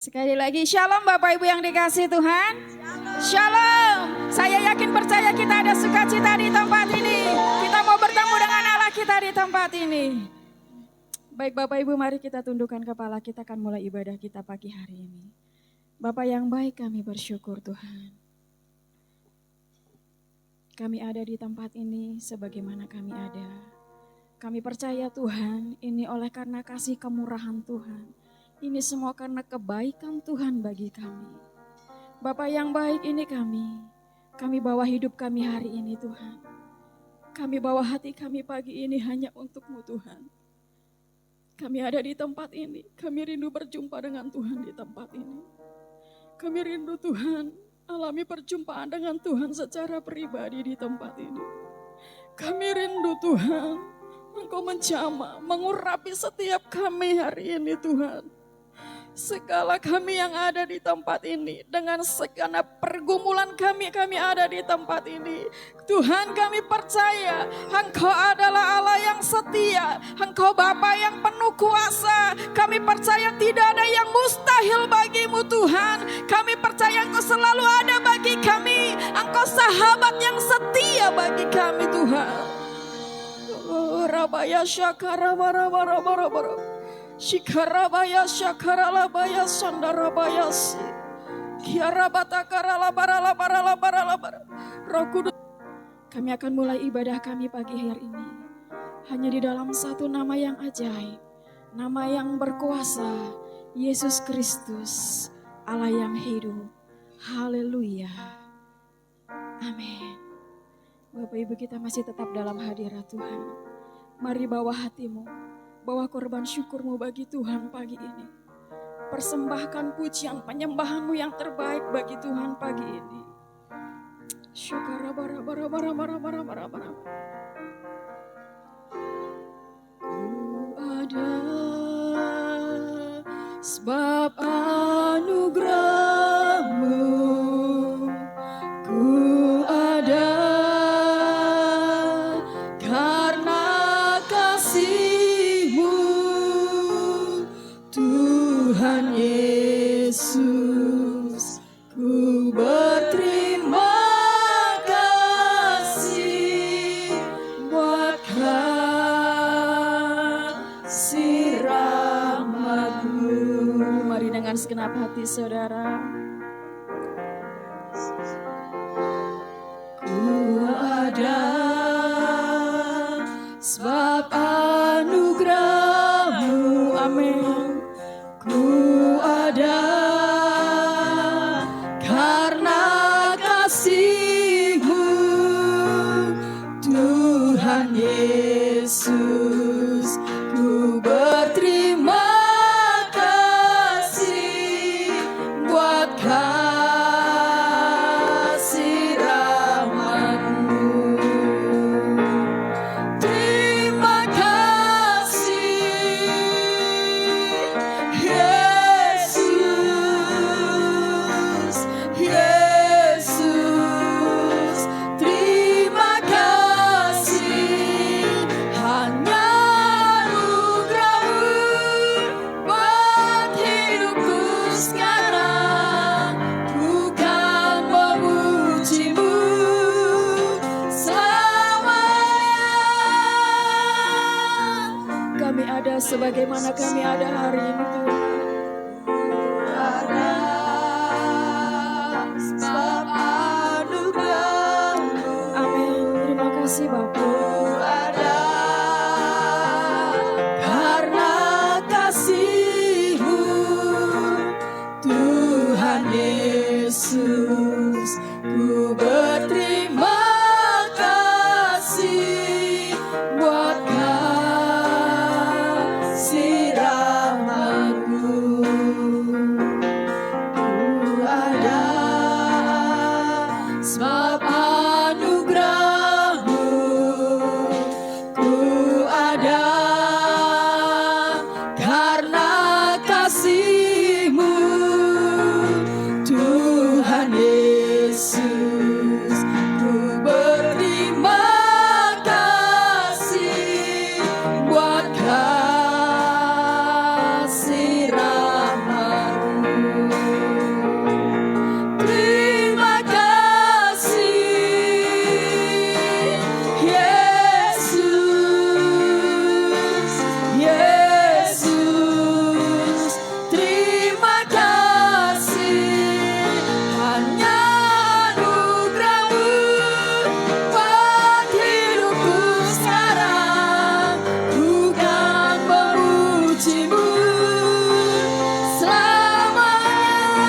Sekali lagi, shalom Bapak Ibu yang dikasihi Tuhan. Shalom. Saya yakin percaya kita ada sukacita di tempat ini. Kita mau bertemu dengan Allah kita di tempat ini. Baik Bapak Ibu, mari kita tundukkan kepala, kita akan mulai ibadah kita pagi hari ini. Bapak yang baik, kami bersyukur Tuhan. Kami ada di tempat ini sebagaimana kami ada. Kami percaya Tuhan, ini oleh karena kasih kemurahan Tuhan. Ini semua karena kebaikan Tuhan bagi kami. Bapa yang baik, ini kami bawa hidup kami hari ini Tuhan. Kami bawa hati kami pagi ini hanya untuk-Mu Tuhan. Kami ada di tempat ini, kami rindu berjumpa dengan Tuhan di tempat ini. Kami rindu Tuhan, alami perjumpaan dengan Tuhan secara pribadi di tempat ini. Kami rindu Tuhan, Engkau menjamah, mengurapi setiap kami hari ini Tuhan. Segala kami yang ada di tempat ini, dengan segala pergumulan kami ada di tempat ini. Tuhan, kami percaya Engkau adalah Allah yang setia, Engkau Bapa yang penuh kuasa. Kami percaya tidak ada yang mustahil bagi-Mu Tuhan. Kami percaya Engkau selalu ada bagi kami. Engkau sahabat yang setia bagi kami Tuhan. Rabaya syakara bara. Shikarabaya shakaralabaya sandarabayasi. Kiarabata karalabaralabaralabaralabar. Roh Kudus, kami akan mulai ibadah kami pagi hari ini hanya di dalam satu nama yang ajaib, nama yang berkuasa, Yesus Kristus, Allah yang hidup. Haleluya. Amin. Bapak Ibu, kita masih tetap dalam hadirat Tuhan. Mari bawa hatimu, bawa korban syukurmu bagi Tuhan pagi ini. Persembahkan pujian penyembahanmu yang terbaik bagi Tuhan pagi ini. Syukara bara. Ku ada sebab anugerah-Mu. Ku ada karena Tuhan Yesus, ku berterima kasih buat kasih rahmat-Mu. Mari dengan segenap hati saudara. Ku ada sebab anugerah-Mu. Amin. Ku ada karena kasih-Mu, Tuhan Yesus. Ku berterima kasih buat kasih rahmat-Mu. Terima kasih Yesus, terima kasih. Hanya anugerah-Mu buat hidupku sekarang. Ku kan memuji-Mu selamanya. Kami ada sebagaimana kami ada hari ini Tuhan. Terima kasih Bapak. Ada karena kasih-Mu, Tuhan Yesus. Ku berterima kasih buat kasih rahmat-Mu. Selamanya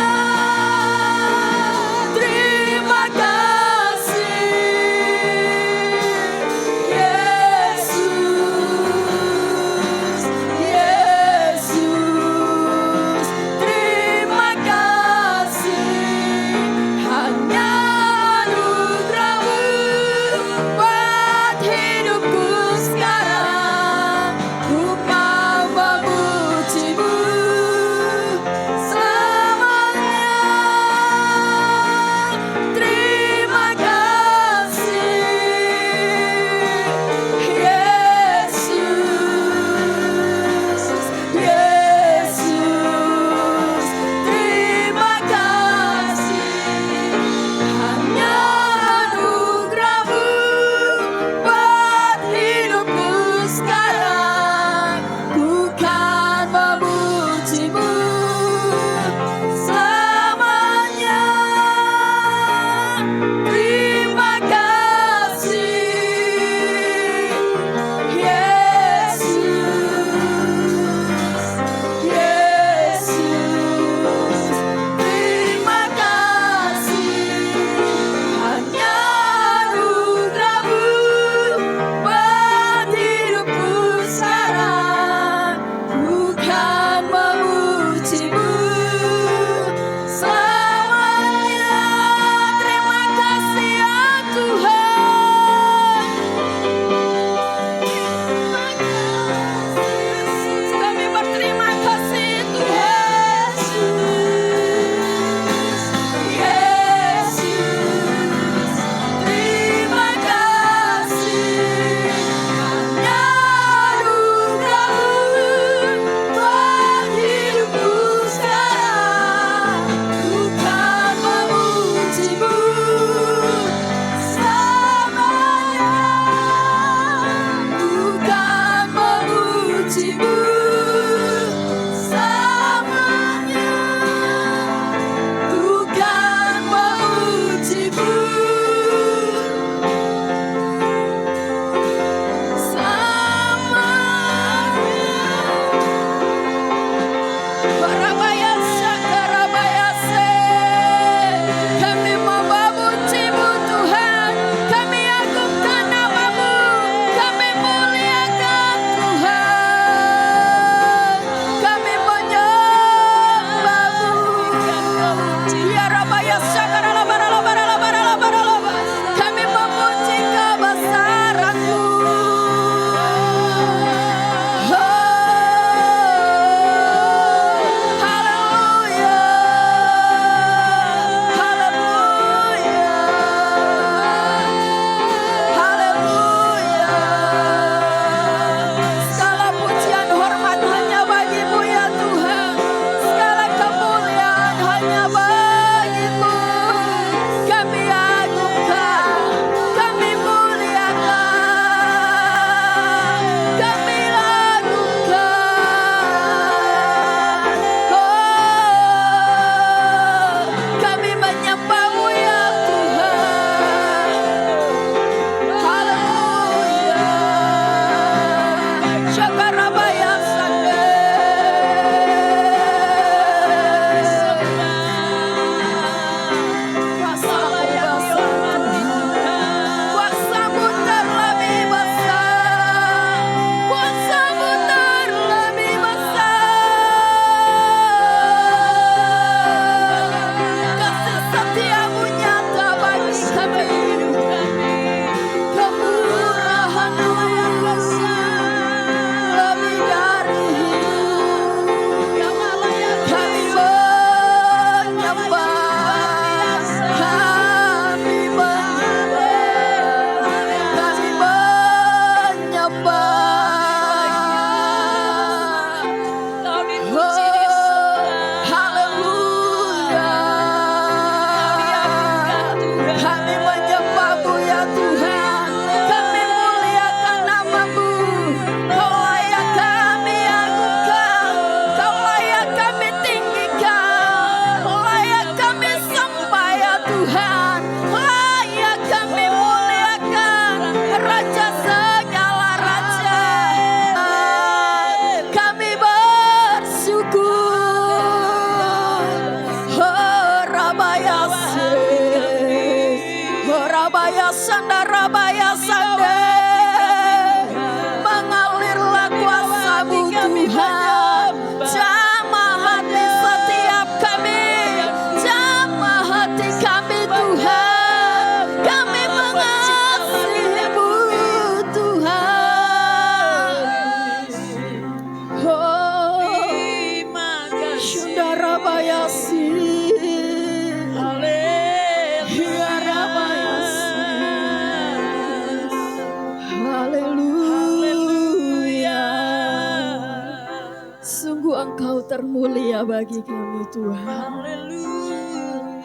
berharga bagi kami Tuhan.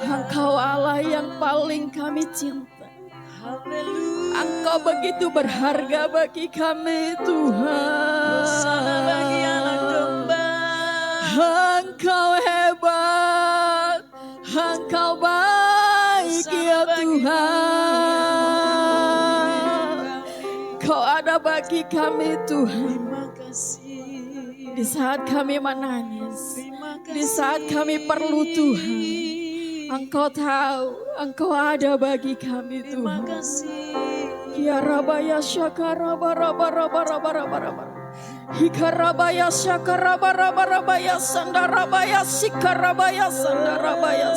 Engkau Allah yang paling kami cinta. Engkau begitu berharga bagi kami Tuhan. Engkau hebat, Engkau baik ya Tuhan. Kau ada bagi kami Tuhan. Di saat kami menangis, di saat kami perlu Tuhan, Engkau tahu, Engkau ada bagi kami Tuhan. Ya Rabaya Syakaraba Raba Raba Raba Raba Raba. Hikarabaya Syakaraba Raba Rabaya Sandarabaya Sikarabaya Sandarabaya.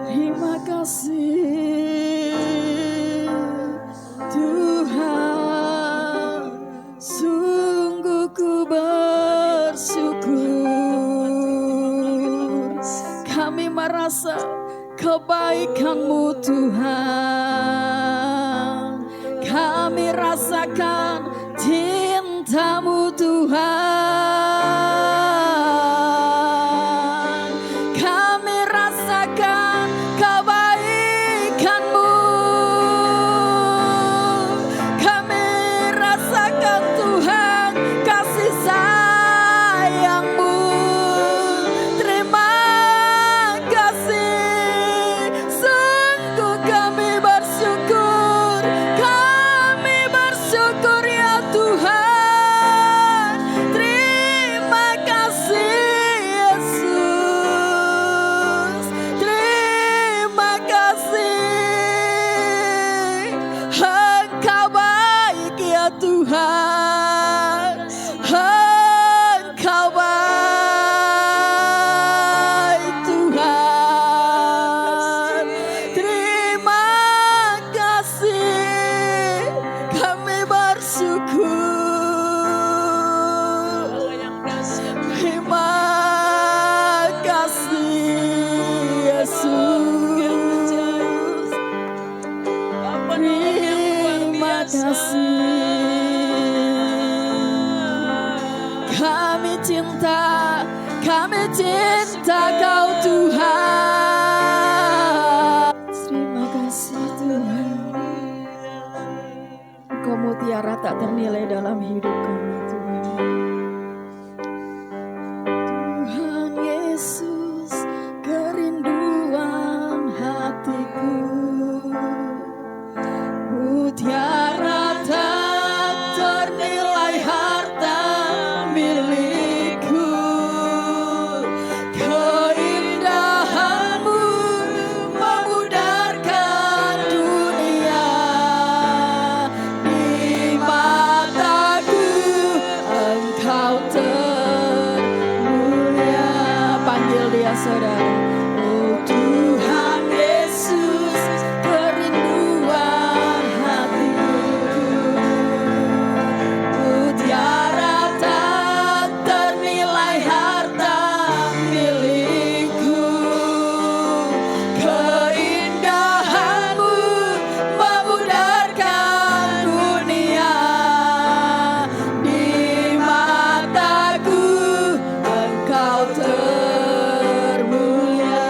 Terima kasih Tuhan, sungguh ku bersyukur. Kami merasa kebaikan-Mu Tuhan. Kami rasakan cinta-Mu Tuhan. Kami rasakan kebaikan-Mu. Kami rasakan Tuhan kasih sayang-Mu. Terima kasih. Sungguh kami bersyukur. Kami bersyukur ya Tuhan. Terima kasih Yesus. Terima kasih. Engkau baik ya Tuhan. Engkau baik Tuhan. Terima kasih. Kami bersyukur. Terima kasih Yesus. Terima kasih. Kami cinta Kau Tuhan. Terima kasih Tuhan. Engkau mutiara tak ternilai dalam hidup kami Tuhan. Tuhan Yesus, kerinduan hatiku. Mutiara tak ternilai harta milikku. Keindahan-Mu memudarkan dunia. Di mataku Engkau termulia. Panggil dia saudara. Oh Tuhan Yesus, kerinduan hatiku. Mutiara tak ternilai harta milikku. Keindahan-Mu memudarkan dunia. Di mataku Engkau termulia.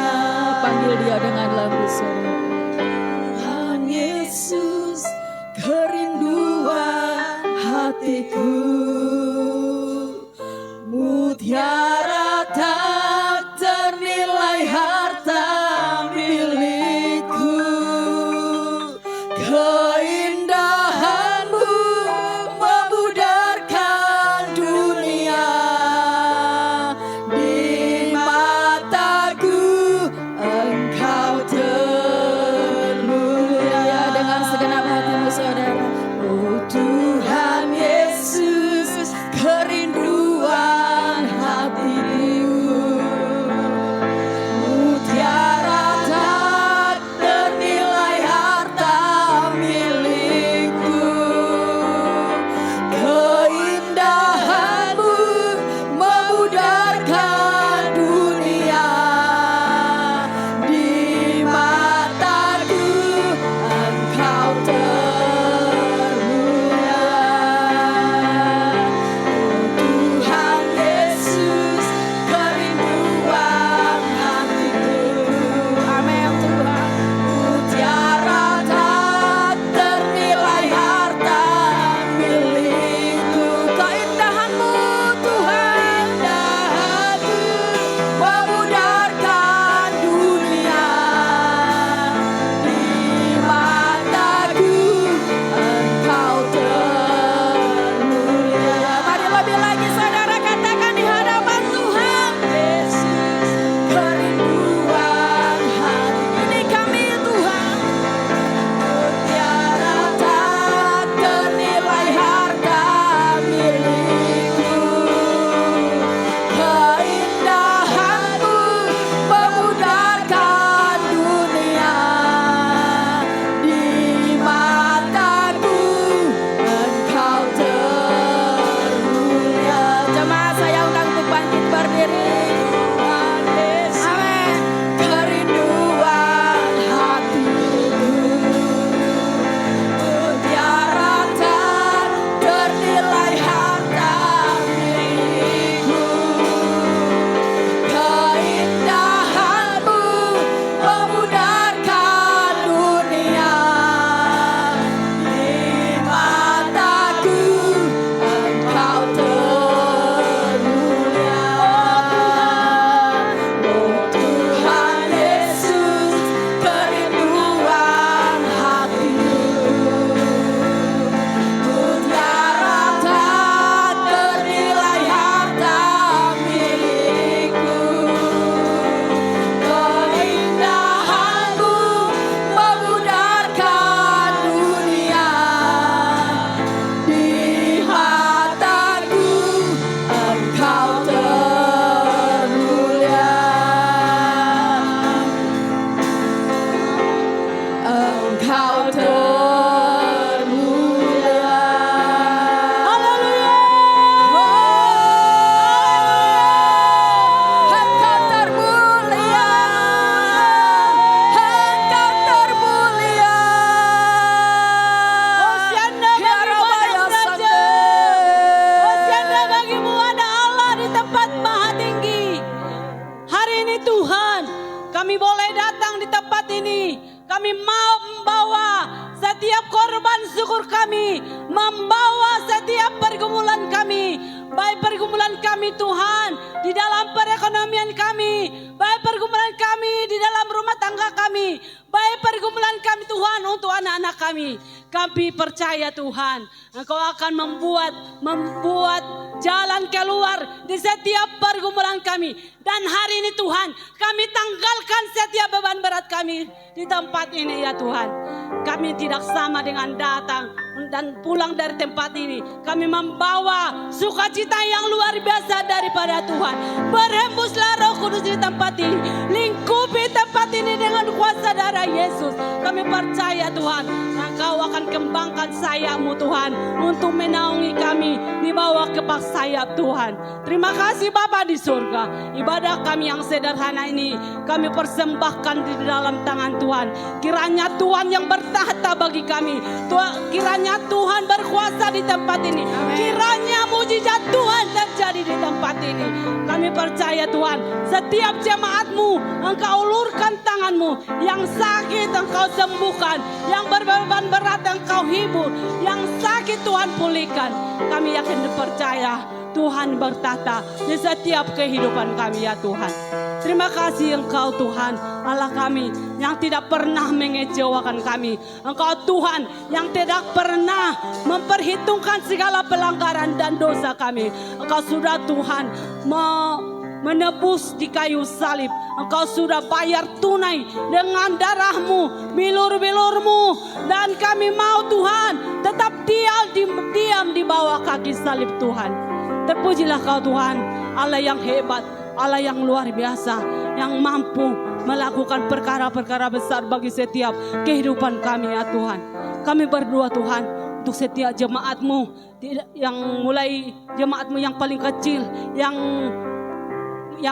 Kami boleh datang di tempat ini. Kami mau membawa setiap korban syukur kami, membawa setiap pergumulan kami, baik pergumulan kami Tuhan di dalam perekonomian kami, baik pergumulan kami di dalam rumah tangga kami, baik pergumulan kami Tuhan untuk anak-anak kami. Kami percaya Tuhan, Engkau akan membuat jalan keluar di setiap pergumulan kami. Dan hari ini Tuhan, kami tanggalkan setiap beban berat kami di tempat ini ya Tuhan. Kami tidak sama dengan datang dan pulang dari tempat ini. Kami membawa sukacita yang luar biasa daripada Tuhan. Berhembuslah Roh Kudus di tempat ini. Lingkupi tempat ini dengan kuasa darah Yesus. Kami percaya Tuhan, Engkau akan kembangkan sayap-Mu Tuhan untuk menaungi kami di bawah kepak sayap Tuhan. Terima kasih Bapa di surga. Ibadah kami yang sederhana ini kami persembahkan di dalam tangan Tuhan. Kiranya Tuhan yang bertahta bagi kami. Kiranya Tuhan berkuasa di tempat ini. Kiranya mujizat Tuhan terjadi di tempat ini. Kami percaya Tuhan, setiap jemaat-Mu Engkau ulurkan tangan-Mu. Yang sakit Engkau sembuhkan, yang berbeban berat Engkau hibur, yang sakit Tuhan pulihkan. Kami yakin dan percaya Tuhan bertata di setiap kehidupan kami ya Tuhan. Terima kasih Engkau Tuhan Allah kami yang tidak pernah mengecewakan kami. Engkau Tuhan yang tidak pernah memperhitungkan segala pelanggaran dan dosa kami. Engkau sudah Tuhan menebus di kayu salib. Engkau sudah bayar tunai dengan darah-Mu, bilur-bilur-Mu. Dan kami mau Tuhan tetap diam di bawah kaki salib Tuhan. Terpujilah Kau Tuhan, Allah yang hebat, Allah yang luar biasa, yang mampu melakukan perkara-perkara besar bagi setiap kehidupan kami ya Tuhan. Kami berdoa Tuhan untuk setiap jemaat-Mu, yang mulai jemaat-Mu yang paling kecil, yang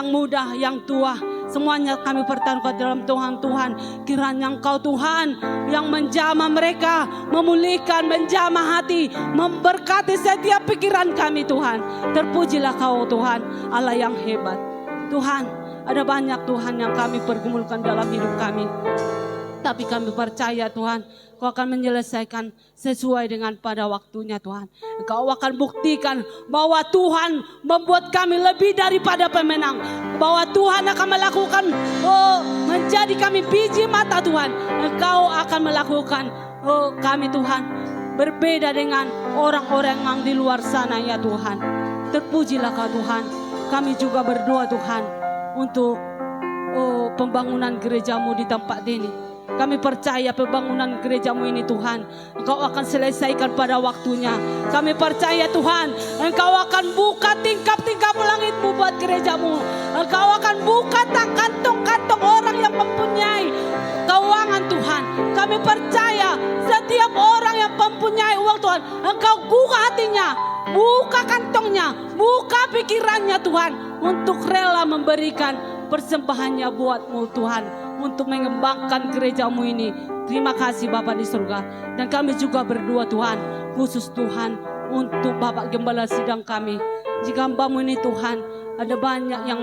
muda, yang tua, semuanya kami pertaruhkan dalam Tuhan. Kiranya Engkau Tuhan yang menjamah mereka, memulihkan, menjamah hati, memberkati setiap pikiran kami Tuhan. Terpujilah Kau Tuhan, Allah yang hebat. Tuhan, ada banyak Tuhan yang kami pergumulkan dalam hidup kami. Tapi kami percaya Tuhan, Kau akan menyelesaikan sesuai dengan pada waktunya Tuhan. Kau akan buktikan bahwa Tuhan membuat kami lebih daripada pemenang. Bahwa Tuhan akan melakukan, menjadi kami biji mata Tuhan. Engkau akan melakukan, kami Tuhan berbeda dengan orang-orang yang di luar sana ya Tuhan. Terpujilah Kau Tuhan. Kami juga berdoa Tuhan untuk pembangunan gereja-Mu di tempat ini. Kami percaya pembangunan gereja-Mu ini Tuhan, Engkau akan selesaikan pada waktunya. Kami percaya Tuhan, Engkau akan buka tingkap-tingkap langit-Mu buat gereja-Mu. Engkau akan buka kantong-kantong orang yang mempunyai keuangan Tuhan. Kami percaya setiap orang yang mempunyai uang Tuhan, Engkau buka hatinya, buka kantongnya, buka pikirannya Tuhan, untuk rela memberikan persembahannya buat-Mu Tuhan, untuk mengembangkan gereja-Mu ini. Terima kasih Bapa di surga. Dan kami juga berdoa Tuhan, khusus Tuhan untuk Bapak Gembala Sidang kami. Jika hamba-Mu ini Tuhan, ada banyak yang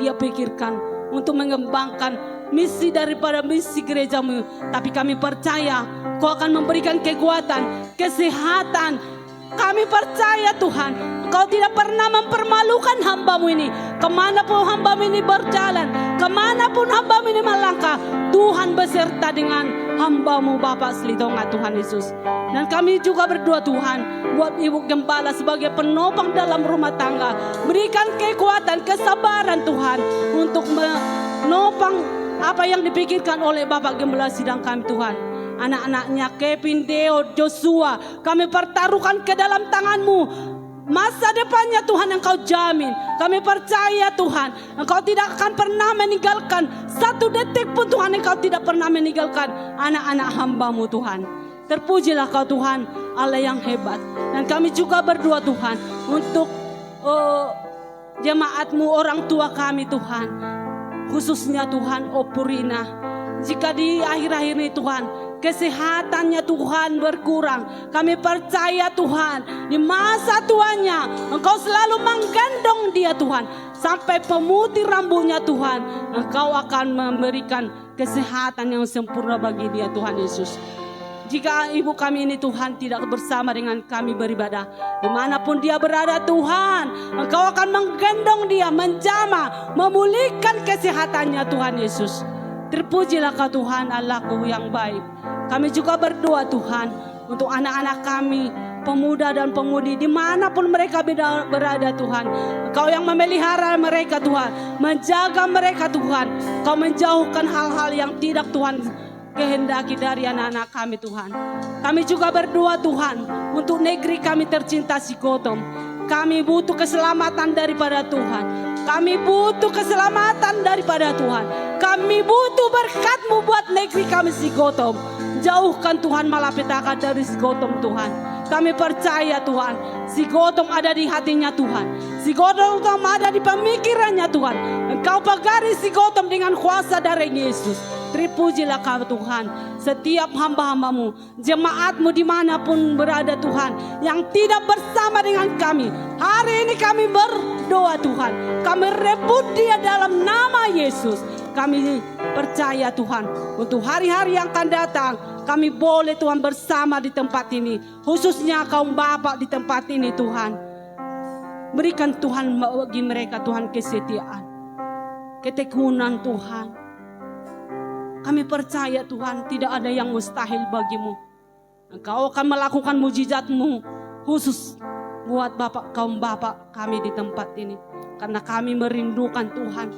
dia pikirkan untuk mengembangkan misi daripada misi gereja-Mu. Tapi kami percaya Kau akan memberikan kekuatan, kesehatan. Kami percaya Tuhan, Kau tidak pernah mempermalukan hamba-Mu ini. Kemanapun hamba-Mu ini berjalan, kemanapun hamba-Mu ini melangkah, Tuhan beserta dengan hamba-Mu Bapak Selitonga Tuhan Yesus. Dan kami juga berdoa Tuhan buat Ibu Gembala sebagai penopang dalam rumah tangga. Berikan kekuatan, kesabaran Tuhan untuk menopang apa yang dipikirkan oleh Bapak Gembala Sidang kami Tuhan. Anak-anaknya Kevin, Deo, Joshua, kami pertaruhkan ke dalam tangan-Mu. Masa depannya Tuhan Engkau jamin. Kami percaya Tuhan, Engkau tidak akan pernah meninggalkan satu detik pun Tuhan. Engkau tidak pernah meninggalkan anak-anak hamba-Mu Tuhan. Terpujilah Kau Tuhan, Allah yang hebat. Dan kami juga berdoa Tuhan untuk jemaat-Mu, orang tua kami Tuhan. Khususnya Tuhan Opurina. Jika di akhir-akhir ini Tuhan, kesehatannya Tuhan berkurang, kami percaya Tuhan, di masa tuanya Engkau selalu menggendong dia Tuhan. sampai pemutih rambutnya Tuhan. Engkau akan memberikan kesehatan yang sempurna bagi dia Tuhan Yesus. Jika ibu kami ini Tuhan tidak bersama dengan kami beribadah, dimanapun dia berada Tuhan, Engkau akan menggendong dia, menjamah, memulihkan kesehatannya Tuhan Yesus. Terpujilah Kau Tuhan Allahku yang baik. Kami juga berdoa Tuhan untuk anak-anak kami, pemuda dan pemudi dimanapun mereka berada Tuhan. Engkau yang memelihara mereka Tuhan, menjaga mereka Tuhan. Kau menjauhkan hal-hal yang tidak Tuhan kehendaki dari anak-anak kami Tuhan. Kami juga berdoa Tuhan untuk negeri kami tercinta Sikotom. Kami butuh keselamatan daripada Tuhan. Kami butuh keselamatan daripada Tuhan. Kami butuh berkat-Mu buat negeri kami Sikotom. Jauhkan Tuhan malapetaka dari Sikotom Tuhan. Kami percaya Tuhan, Sikotom ada di hatinya Tuhan. Sikotom ada di pemikirannya Tuhan. Engkau pagari Sikotom dengan kuasa darah Yesus. Terpujilah Kau Tuhan. Setiap hamba-hamba-Mu, jemaat-Mu dimanapun berada Tuhan, yang tidak bersama dengan kami, hari ini kami berdoa Tuhan. Kami rebut dia dalam nama Yesus. Kami percaya Tuhan, untuk hari-hari yang akan datang, kami boleh Tuhan bersama di tempat ini. Khususnya kaum bapak di tempat ini Tuhan. Berikan Tuhan bagi mereka Tuhan kesetiaan, ketekunan Tuhan. Kami percaya Tuhan, tidak ada yang mustahil bagi-Mu. Engkau akan melakukan mujizat-Mu khusus buat kaum bapak kami di tempat ini. Karena kami merindukan Tuhan.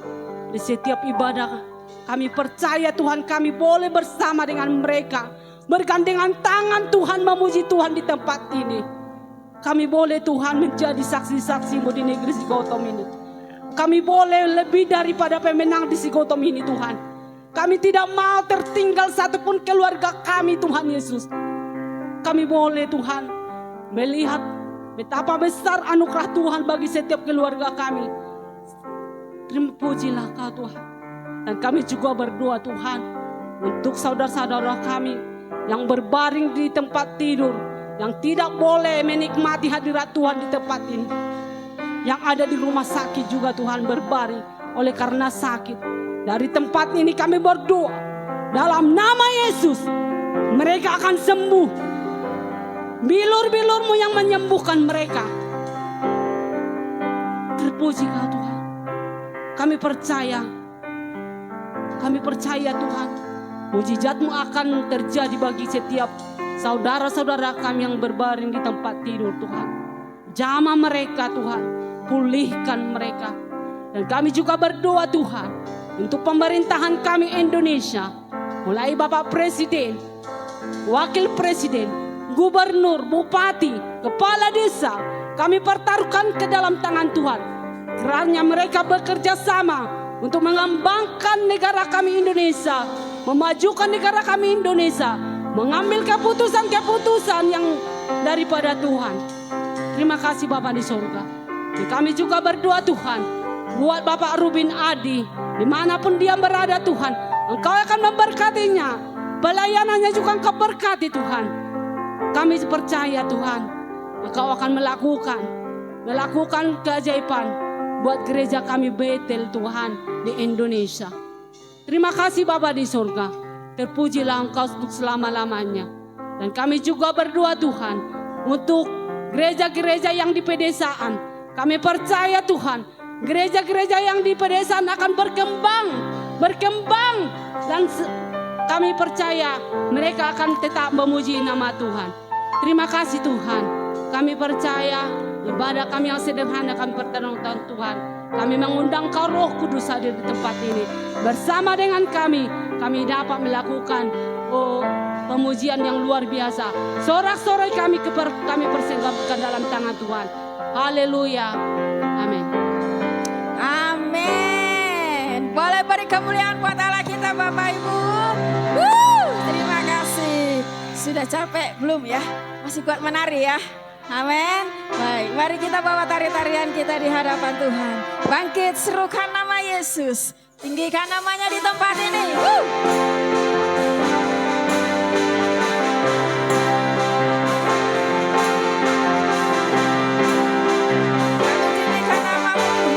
Di setiap ibadah kami percaya Tuhan, kami boleh bersama dengan mereka, bergandengan tangan Tuhan, memuji Tuhan di tempat ini. Kami boleh Tuhan menjadi saksi-saksi-Mu di negeri Sikotom ini. Kami boleh lebih daripada pemenang di Sikotom ini Tuhan. Kami tidak mau tertinggal satupun keluarga kami Tuhan Yesus. Kami boleh Tuhan melihat betapa besar anugerah Tuhan bagi setiap keluarga kami. Terima pujilah Kau Tuhan. Dan kami juga berdoa Tuhan untuk saudara-saudara kami yang berbaring di tempat tidur, yang tidak boleh menikmati hadirat Tuhan di tempat ini, yang ada di rumah sakit juga Tuhan berbaring oleh karena sakit. Dari tempat ini kami berdoa dalam nama Yesus, mereka akan sembuh. Bilur-bilur-Mu yang menyembuhkan mereka. Terpuji Kau Tuhan. Kami percaya Tuhan, mujizat-Mu akan terjadi bagi setiap saudara-saudara kami yang berbaring di tempat tidur Tuhan. Jamah mereka Tuhan, pulihkan mereka. Dan kami juga berdoa Tuhan untuk pemerintahan kami Indonesia, mulai Bapak Presiden, Wakil Presiden, Gubernur, Bupati, Kepala Desa, kami pertaruhkan ke dalam tangan Tuhan. Kiranya mereka bekerja sama untuk mengembangkan negara kami Indonesia, memajukan negara kami Indonesia, mengambil keputusan-keputusan yang daripada Tuhan. Terima kasih Bapak di surga. Dan kami juga berdoa Tuhan buat Bapak Rubin Adi, dimanapun dia berada Tuhan, Engkau akan memberkatinya, pelayanannya juga Engkau berkati Tuhan. Kami percaya Tuhan, Engkau akan melakukan keajaiban buat gereja kami Betel Tuhan di Indonesia. Terima kasih Bapa di surga. Terpujilah Engkau untuk selama-lamanya. Dan kami juga berdoa Tuhan untuk gereja-gereja yang di pedesaan. Kami percaya Tuhan, gereja-gereja yang di pedesaan akan berkembang. Dan kami percaya mereka akan tetap memuji nama Tuhan. Terima kasih Tuhan. Kami percaya ibadah kami yang sederhana kami pertaruhkan Tuhan. Kami mengundang Kau Roh Kudus hadir di tempat ini. Bersama dengan kami dapat melakukan pemujian yang luar biasa. Sorak-sorai kami persinggapan dalam tangan Tuhan. Haleluya. Amin. Amin. Boleh beri kemuliaan buat Allah kita Bapak Ibu. Terima kasih. Sudah capek belum ya? Masih kuat menari ya? Amin. Baik, mari kita bawa tari-tarian kita di hadapan Tuhan. Bangkit, serukan nama Yesus. Tinggikan namanya di tempat ini. Tinggikan namamu.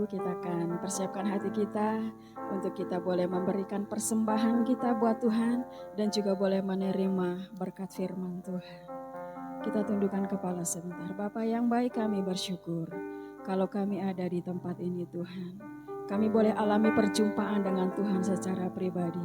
Ibu, kita akan persiapkan hati kita untuk kita boleh memberikan persembahan kita buat Tuhan dan juga boleh menerima berkat firman Tuhan. Kita tundukkan kepala sebentar. Bapa yang baik, kami bersyukur kalau kami ada di tempat ini Tuhan. Kami boleh alami perjumpaan dengan Tuhan secara pribadi.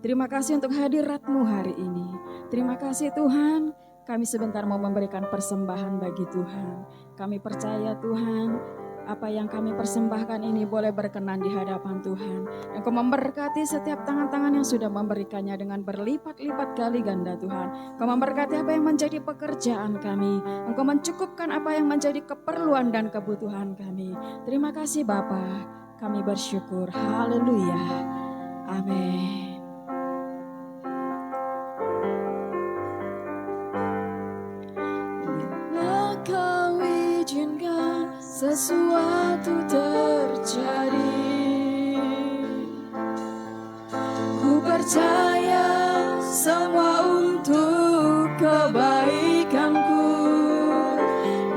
Terima kasih untuk hadirat-Mu hari ini. Terima kasih Tuhan, kami sebentar mau memberikan persembahan bagi Tuhan. Kami percaya Tuhan, apa yang kami persembahkan ini boleh berkenan di hadapan Tuhan. Engkau memberkati setiap tangan-tangan yang sudah memberikannya dengan berlipat-lipat kali ganda Tuhan. Engkau memberkati apa yang menjadi pekerjaan kami. Engkau mencukupkan apa yang menjadi keperluan dan kebutuhan kami. Terima kasih Bapa, kami bersyukur. Haleluya. Amin. Bila Kau izinkan sesuatu terjadi, ku percaya semua untuk kebaikanku.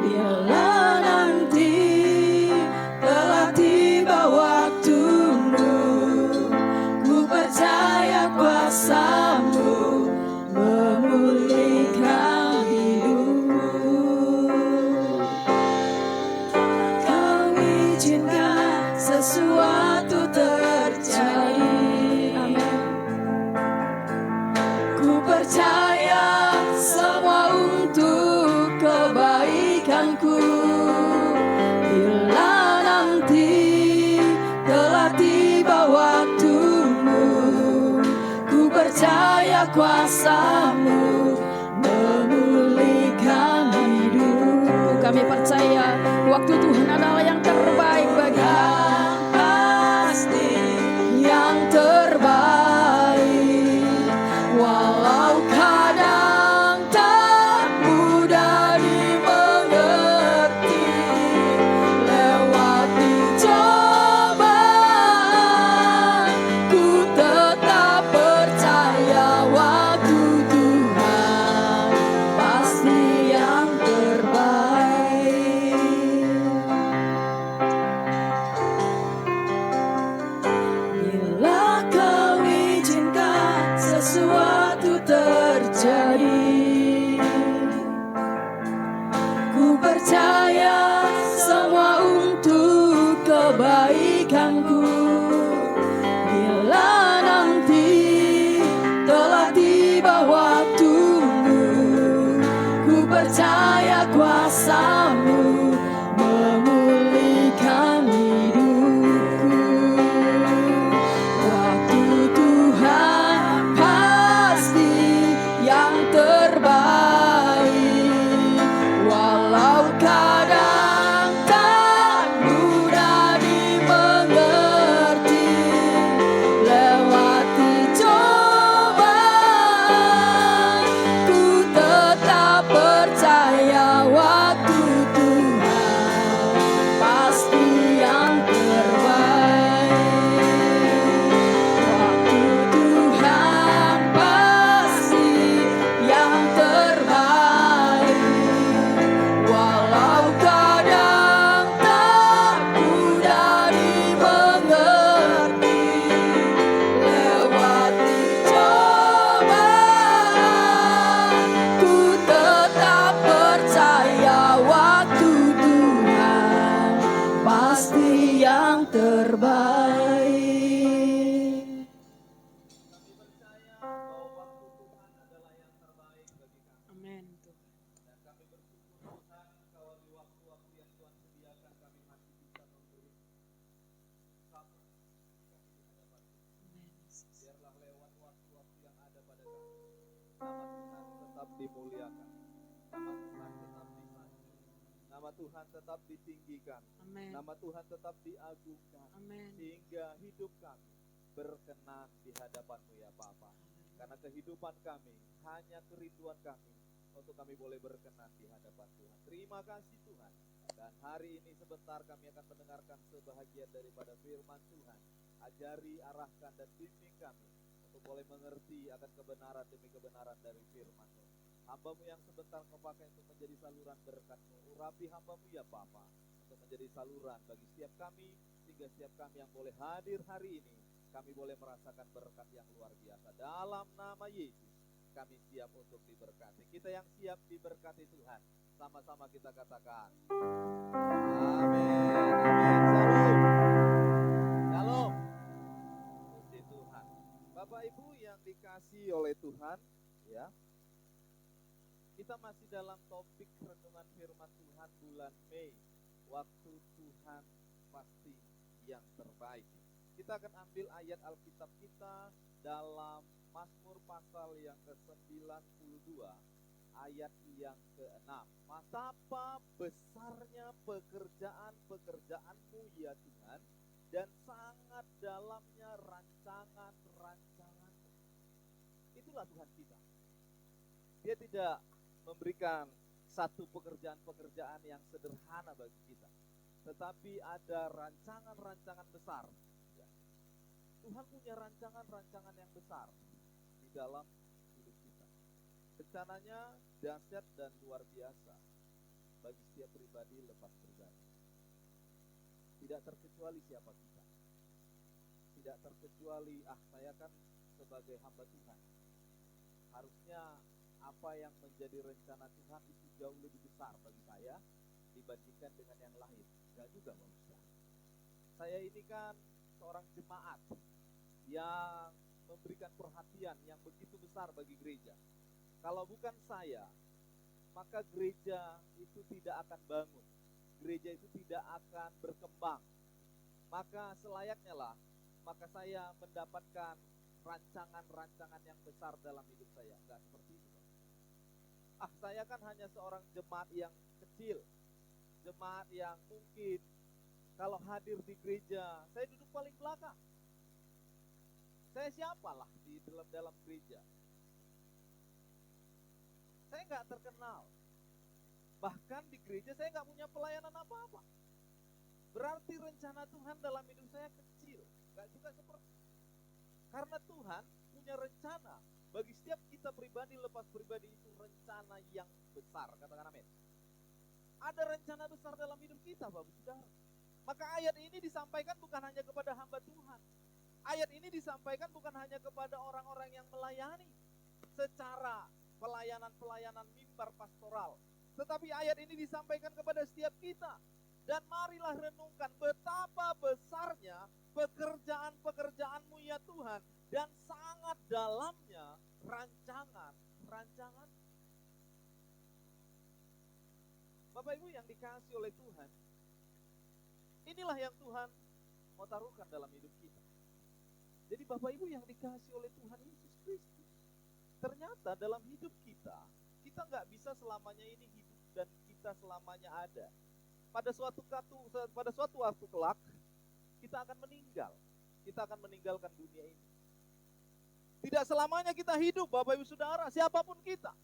Bila nanti telah tiba waktumu, ku percaya kuasa-Mu memulihkan hidupku. Kau izinkan sesuatu terjadi. Amin. Ku percaya semua untuk kebaikanku. Bila nanti telah tiba waktumu, ku percaya kuasa-Mu memulihkan hidupku. Kami percaya waktu Tuhan adalah yang terbaik bagi kami. Pasti yang terbaik, walau kadang tak mudah dimengerti. Lewati cobaan, ku tetap percaya waktu Tuhan pasti yang terbaik. Bila Kau izinkan sesuatu terjadi, ku percaya semua untuk kebaikanku. Bila nanti telah tiba waktumu, ku percaya kuasa-Mu memulihkan hidupku. Waktu Tuhan pasti yang terbaik, walau kadang tak mudah dimengerti. Lewati cobaan, ku tetap percaya waktu Tuhan pasti yang terbaik. Waktu Tuhan pasti yang terbaik, walau kadang tak mudah dimengerti. Lewati cobaan, ku tetap percaya waktu Tuhan pasti yang terbaik. Amin Tuhan. Biarlah lewat waktu-waktu yang ada pada kami, nama Tuhan tetap dimuliakan, nama Tuhan tetap disanjung, nama Tuhan tetap ditinggikan, Amin. nama Tuhan tetap diagungkan, Amin. sehingga hidup kami berkenan di hadapan-Mu ya Bapa. Karena kehidupan kami hanya kerinduan kami untuk kami boleh berkenan di hadapan Tuhan. Terima kasih Tuhan. Dan hari ini sebentar kami akan mendengarkan sebahagian daripada firman Tuhan. Ajari, arahkan dan bimbing kami untuk boleh mengerti akan kebenaran demi kebenaran dari firman-Mu. Hamba-Mu yang sebentar Kau pakai untuk menjadi saluran berkat-Mu. Urapi hamba-Mu ya Bapa. untuk menjadi saluran bagi setiap kami, sehingga setiap kami yang boleh hadir hari ini, kami boleh merasakan berkat yang luar biasa. Dalam nama Yesus, kami siap untuk diberkati. Kita yang siap diberkati Tuhan, sama-sama kita katakan, amin, amin, shalom, shalom. Puji Tuhan. Bapak Ibu yang dikasihi oleh Tuhan, ya, kita masih dalam topik renungan firman Tuhan bulan Mei. Waktu Tuhan pasti yang terbaik. Kita akan ambil ayat Alkitab kita dalam Mazmur pasal yang ke-92, ayat yang ke-6. Betapa besarnya pekerjaan-pekerjaan-Mu ya Tuhan, dan sangat dalamnya rancangan-rancangan-Mu. Itulah Tuhan kita. Dia tidak memberikan satu pekerjaan-pekerjaan yang sederhana bagi kita, tetapi ada rancangan-rancangan besar. Tuhan punya rancangan-rancangan yang besar di dalam hidup kita. Rencananya dahsyat dan luar biasa bagi setiap pribadi lepas pribadi. Tidak terkecuali siapa kita. Tidak terkecuali, saya kan sebagai hamba Tuhan, harusnya apa yang menjadi rencana Tuhan itu jauh lebih besar bagi saya dibandingkan dengan yang lain. Dan juga manusia. Saya ini kan seorang jemaat yang memberikan perhatian yang begitu besar bagi gereja. Kalau bukan saya, maka gereja itu tidak akan bangun. Gereja itu tidak akan berkembang. Maka selayaknya lah, maka saya mendapatkan rancangan-rancangan yang besar dalam hidup saya. Enggak seperti itu. Saya kan hanya seorang jemaat yang kecil. Jemaat yang mungkin kalau hadir di gereja, saya duduk paling belakang. Saya siapalah di dalam gereja? Saya nggak terkenal. Bahkan di gereja saya nggak punya pelayanan apa-apa. Berarti rencana Tuhan dalam hidup saya kecil. Nggak juga seperti. Karena Tuhan punya rencana bagi setiap kita pribadi lepas pribadi, itu rencana yang besar. Katakan amin. Ada rencana besar dalam hidup kita, Bapak Saudara. Maka ayat ini disampaikan bukan hanya kepada hamba Tuhan. Ayat ini disampaikan bukan hanya kepada orang-orang yang melayani secara pelayanan-pelayanan mimbar pastoral. Tetapi ayat ini disampaikan kepada setiap kita. Dan marilah renungkan betapa besarnya pekerjaan-pekerjaan-Mu ya Tuhan. Dan sangat dalamnya rancangan-rancangan. Bapak Ibu yang dikasihi oleh Tuhan, inilah yang Tuhan mau taruhkan dalam hidup kita. Jadi Bapak Ibu yang dikasihi oleh Tuhan Yesus Kristus, ternyata dalam hidup kita nggak bisa selamanya ini hidup dan kita selamanya ada. Pada suatu waktu kelak, kita akan meninggal. Kita akan meninggalkan dunia ini. Tidak selamanya kita hidup, Bapak Ibu Saudara, siapapun kita.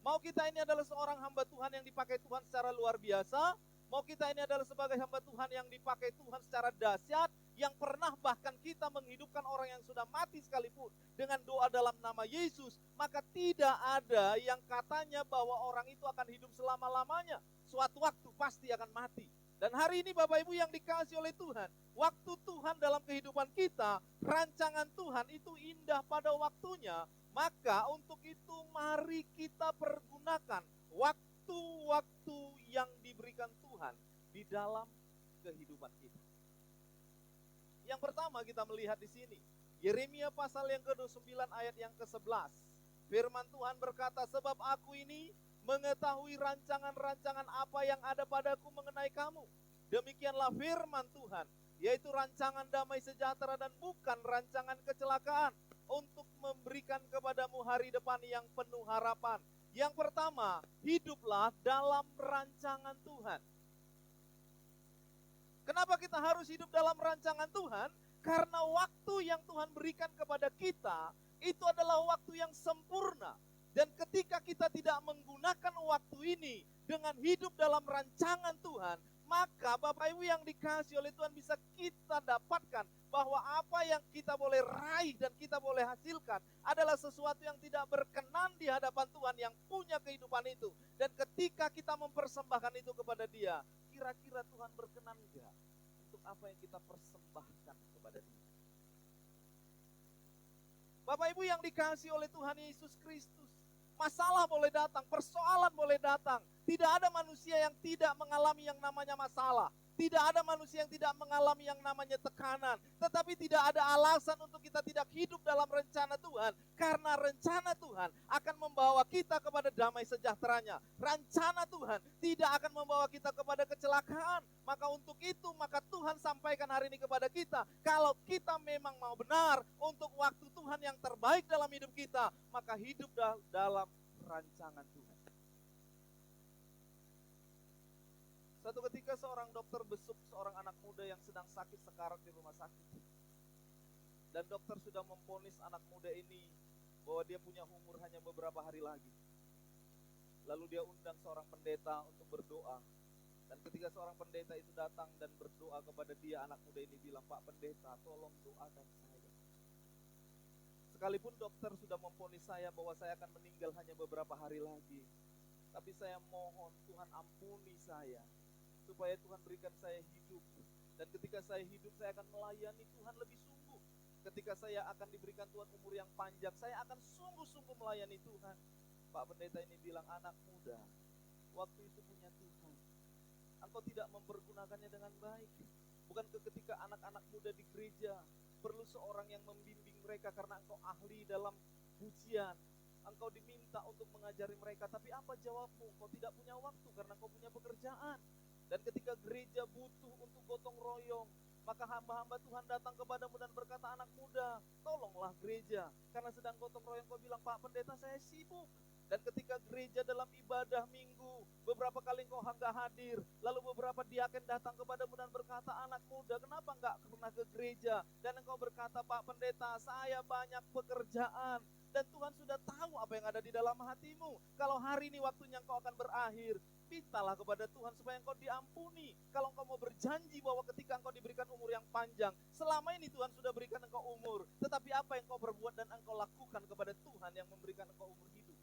Mau kita ini adalah seorang hamba Tuhan yang dipakai Tuhan secara luar biasa, mau kita ini adalah sebagai hamba Tuhan yang dipakai Tuhan secara dahsyat, yang pernah bahkan kita menghidupkan orang yang sudah mati sekalipun dengan doa dalam nama Yesus, maka tidak ada yang katanya bahwa orang itu akan hidup selama-lamanya. Suatu waktu pasti akan mati. Dan hari ini Bapak Ibu yang dikasihi oleh Tuhan, waktu Tuhan dalam kehidupan kita, rancangan Tuhan itu indah pada waktunya. Maka untuk itu mari kita pergunakan waktu-waktu yang diberikan Tuhan di dalam kehidupan kita. Yang pertama kita melihat di sini, Yeremia pasal yang ke-29 ayat yang ke-11. Firman Tuhan berkata, sebab aku ini mengetahui rancangan-rancangan apa yang ada padaku mengenai kamu. Demikianlah firman Tuhan, yaitu rancangan damai sejahtera dan bukan rancangan kecelakaan, untuk memberikan kepadamu hari depan yang penuh harapan. Yang pertama, hiduplah dalam rancangan Tuhan. Kenapa kita harus hidup dalam rancangan Tuhan? Karena waktu yang Tuhan berikan kepada kita, itu adalah waktu yang sempurna. Dan ketika kita tidak menggunakan waktu ini dengan hidup dalam rancangan Tuhan, maka Bapak Ibu yang dikasihi oleh Tuhan, bisa kita dapatkan bahwa apa yang kita boleh raih dan kita boleh hasilkan adalah sesuatu yang tidak berkenan di hadapan Tuhan yang punya kehidupan itu. Dan ketika kita mempersembahkan itu kepada Dia, kira-kira Tuhan berkenan enggak untuk apa yang kita persembahkan kepada Dia. Bapak Ibu yang dikasihi oleh Tuhan Yesus Kristus, masalah boleh datang, persoalan boleh datang. Tidak ada manusia yang tidak mengalami yang namanya masalah. Tidak ada manusia yang tidak mengalami yang namanya tekanan. Tetapi tidak ada alasan untuk kita tidak hidup dalam rencana Tuhan. Karena rencana Tuhan akan membawa kita kepada damai sejahteranya. Rencana Tuhan tidak akan membawa kita kepada kecelakaan. Maka untuk itu, maka Tuhan sampaikan hari ini kepada kita. Kalau kita memang mau benar untuk waktu Tuhan yang terbaik dalam hidup kita, maka hidup dalam rancangan Tuhan. Suatu ketika seorang dokter besuk seorang anak muda yang sedang sakit sekarat di rumah sakit. Dan dokter sudah memvonis anak muda ini bahwa dia punya umur hanya beberapa hari lagi. Lalu dia undang seorang pendeta untuk berdoa. Dan ketika seorang pendeta itu datang dan berdoa kepada dia, anak muda ini bilang, "Pak Pendeta, tolong doakan saya. Sekalipun dokter sudah memvonis saya bahwa saya akan meninggal hanya beberapa hari lagi, tapi saya mohon Tuhan ampuni saya, supaya Tuhan berikan saya hidup. Dan ketika saya hidup, saya akan melayani Tuhan lebih sungguh. Ketika saya akan diberikan Tuhan umur yang panjang, saya akan sungguh-sungguh melayani Tuhan." Pak Pendeta ini bilang, "Anak muda, waktu itu punya Tuhan. Engkau tidak mempergunakannya dengan baik. Bukankah ketika anak-anak muda di gereja perlu seorang yang membimbing mereka karena engkau ahli dalam pujian. Engkau diminta untuk mengajari mereka, tapi apa jawabmu? Engkau tidak punya waktu karena engkau punya pekerjaan. Dan ketika gereja butuh untuk gotong royong, maka hamba-hamba Tuhan datang kepadamu dan berkata, anak muda, tolonglah gereja. Karena sedang gotong royong, kau bilang, Pak Pendeta saya sibuk. Dan ketika gereja dalam ibadah minggu, beberapa kali engkau enggak hadir. Lalu beberapa diaken datang kepadamu dan berkata, anak muda, kenapa enggak pernah ke gereja? Dan engkau berkata, Pak Pendeta, saya banyak pekerjaan. Dan Tuhan sudah tahu apa yang ada di dalam hatimu. Kalau hari ini waktunya engkau akan berakhir, mintalah kepada Tuhan supaya engkau diampuni. Kalau engkau mau berjanji bahwa ketika engkau diberikan umur yang panjang, selama ini Tuhan sudah berikan engkau umur, tetapi apa yang engkau perbuat dan engkau lakukan kepada Tuhan yang memberikan engkau umur hidup.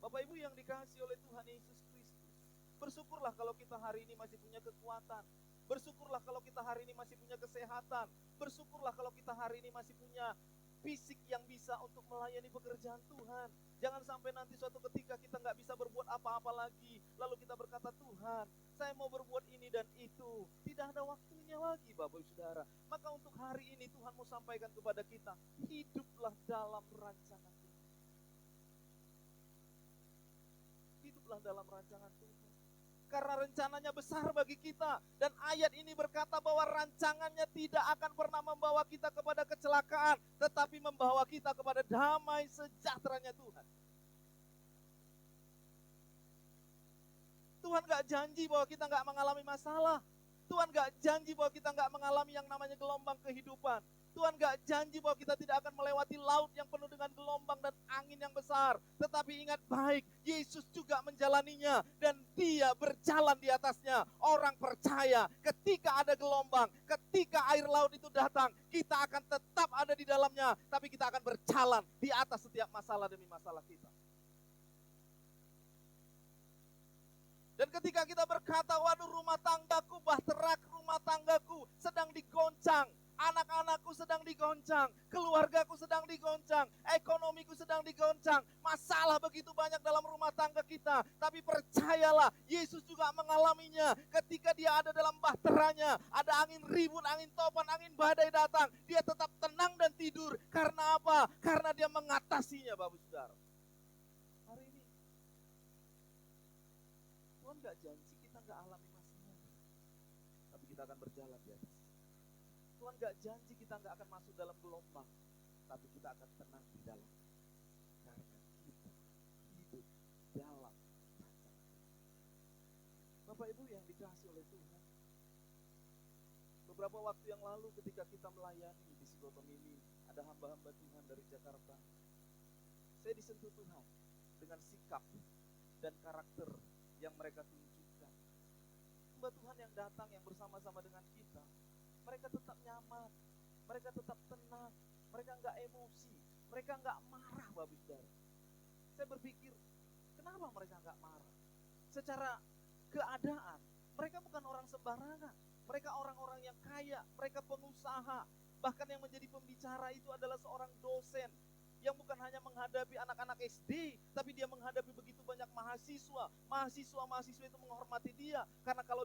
Bapak Ibu yang dikasihi oleh Tuhan Yesus Kristus, bersyukurlah kalau kita hari ini masih punya kekuatan. Bersyukurlah kalau kita hari ini masih punya kesehatan. Bersyukurlah kalau kita hari ini masih punya fisik yang bisa untuk melayani pekerjaan Tuhan. Jangan sampai nanti suatu ketika kita nggak bisa berbuat apa-apa lagi, lalu kita berkata, Tuhan, saya mau berbuat ini dan itu. Tidak ada waktunya lagi, Bapak Ibu Saudara. Maka untuk hari ini Tuhan mau sampaikan kepada kita, hiduplah dalam rancangan Tuhan. Hiduplah dalam rancangan Tuhan. Karena rencananya besar bagi kita. Dan ayat ini berkata bahwa rancangannya tidak akan pernah membawa kita kepada kecelakaan, tetapi membawa kita kepada damai sejahteranya Tuhan. Tuhan gak janji bahwa kita gak mengalami masalah. Tuhan gak janji bahwa kita gak mengalami yang namanya gelombang kehidupan. Tuhan gak janji bahwa kita tidak akan melewati laut yang penuh dengan gelombang dan angin yang besar. Tetapi ingat baik, Yesus juga menjalaninya dan dia berjalan di atasnya. Orang percaya ketika ada gelombang, ketika air laut itu datang, kita akan tetap ada di dalamnya. Tapi kita akan berjalan di atas setiap masalah demi masalah kita. Dan ketika kita berkata, waduh rumah tanggaku, bahtera rumah tanggaku sedang digoncang. Anak-anakku sedang digoncang, keluargaku sedang digoncang, ekonomiku sedang digoncang. Masalah begitu banyak dalam rumah tangga kita. Tapi percayalah, Yesus juga mengalaminya. Ketika dia ada dalam bahteranya, ada angin ribut, angin topan, angin badai datang. Dia tetap tenang dan tidur. Karena apa? Karena dia mengatasinya, Bapak Saudara. Hari ini, Tuhan gak janji kita gak alami masalah. Tapi kita akan berjalan di atas. Tuhan gak janji kita gak akan masuk dalam gelombang, tapi kita akan tenang di dalam. Karena kita hidup dalam rancangan. Bapak Ibu yang dikasihi oleh Tuhan, beberapa waktu yang lalu ketika kita melayani di Silotom ini, ada hamba-hamba Tuhan dari Jakarta. Saya disentuh Tuhan dengan sikap dan karakter yang mereka tunjukkan. Hamba Tuhan yang datang, yang bersama-sama dengan kita, mereka tetap nyaman, mereka tetap tenang, mereka enggak emosi, mereka enggak marah, Bapak Saudara. Saya berpikir, kenapa mereka enggak marah? Secara keadaan, Mereka bukan orang sembarangan. Mereka orang-orang yang kaya, mereka pengusaha. Bahkan yang menjadi pembicara itu adalah seorang dosen yang bukan hanya menghadapi anak-anak SD, tapi dia menghadapi begitu banyak mahasiswa. Mahasiswa itu menghormati dia, karena kalau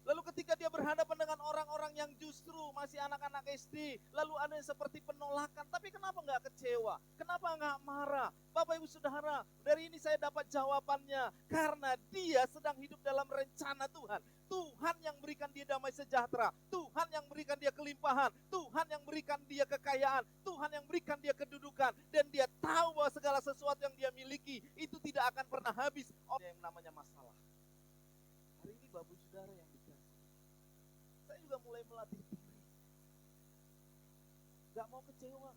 lalu ketika dia berhadapan dengan orang-orang yang justru masih anak-anak SD, lalu ada yang seperti penolakan, tapi kenapa nggak kecewa? Kenapa nggak marah? Bapak Ibu Saudara, dari ini saya dapat jawabannya, karena dia sedang hidup dalam rencana Tuhan. Tuhan yang berikan dia damai sejahtera, Tuhan yang berikan dia kelimpahan, Tuhan yang berikan dia kekayaan, Tuhan yang berikan dia kedudukan, dan dia tahu bahwa segala sesuatu yang dia miliki itu tidak akan pernah habis. Yang namanya masalah. Hari ini Bapak Saudara yang dikasih, saya juga mulai melatih diri. Gak mau kecewa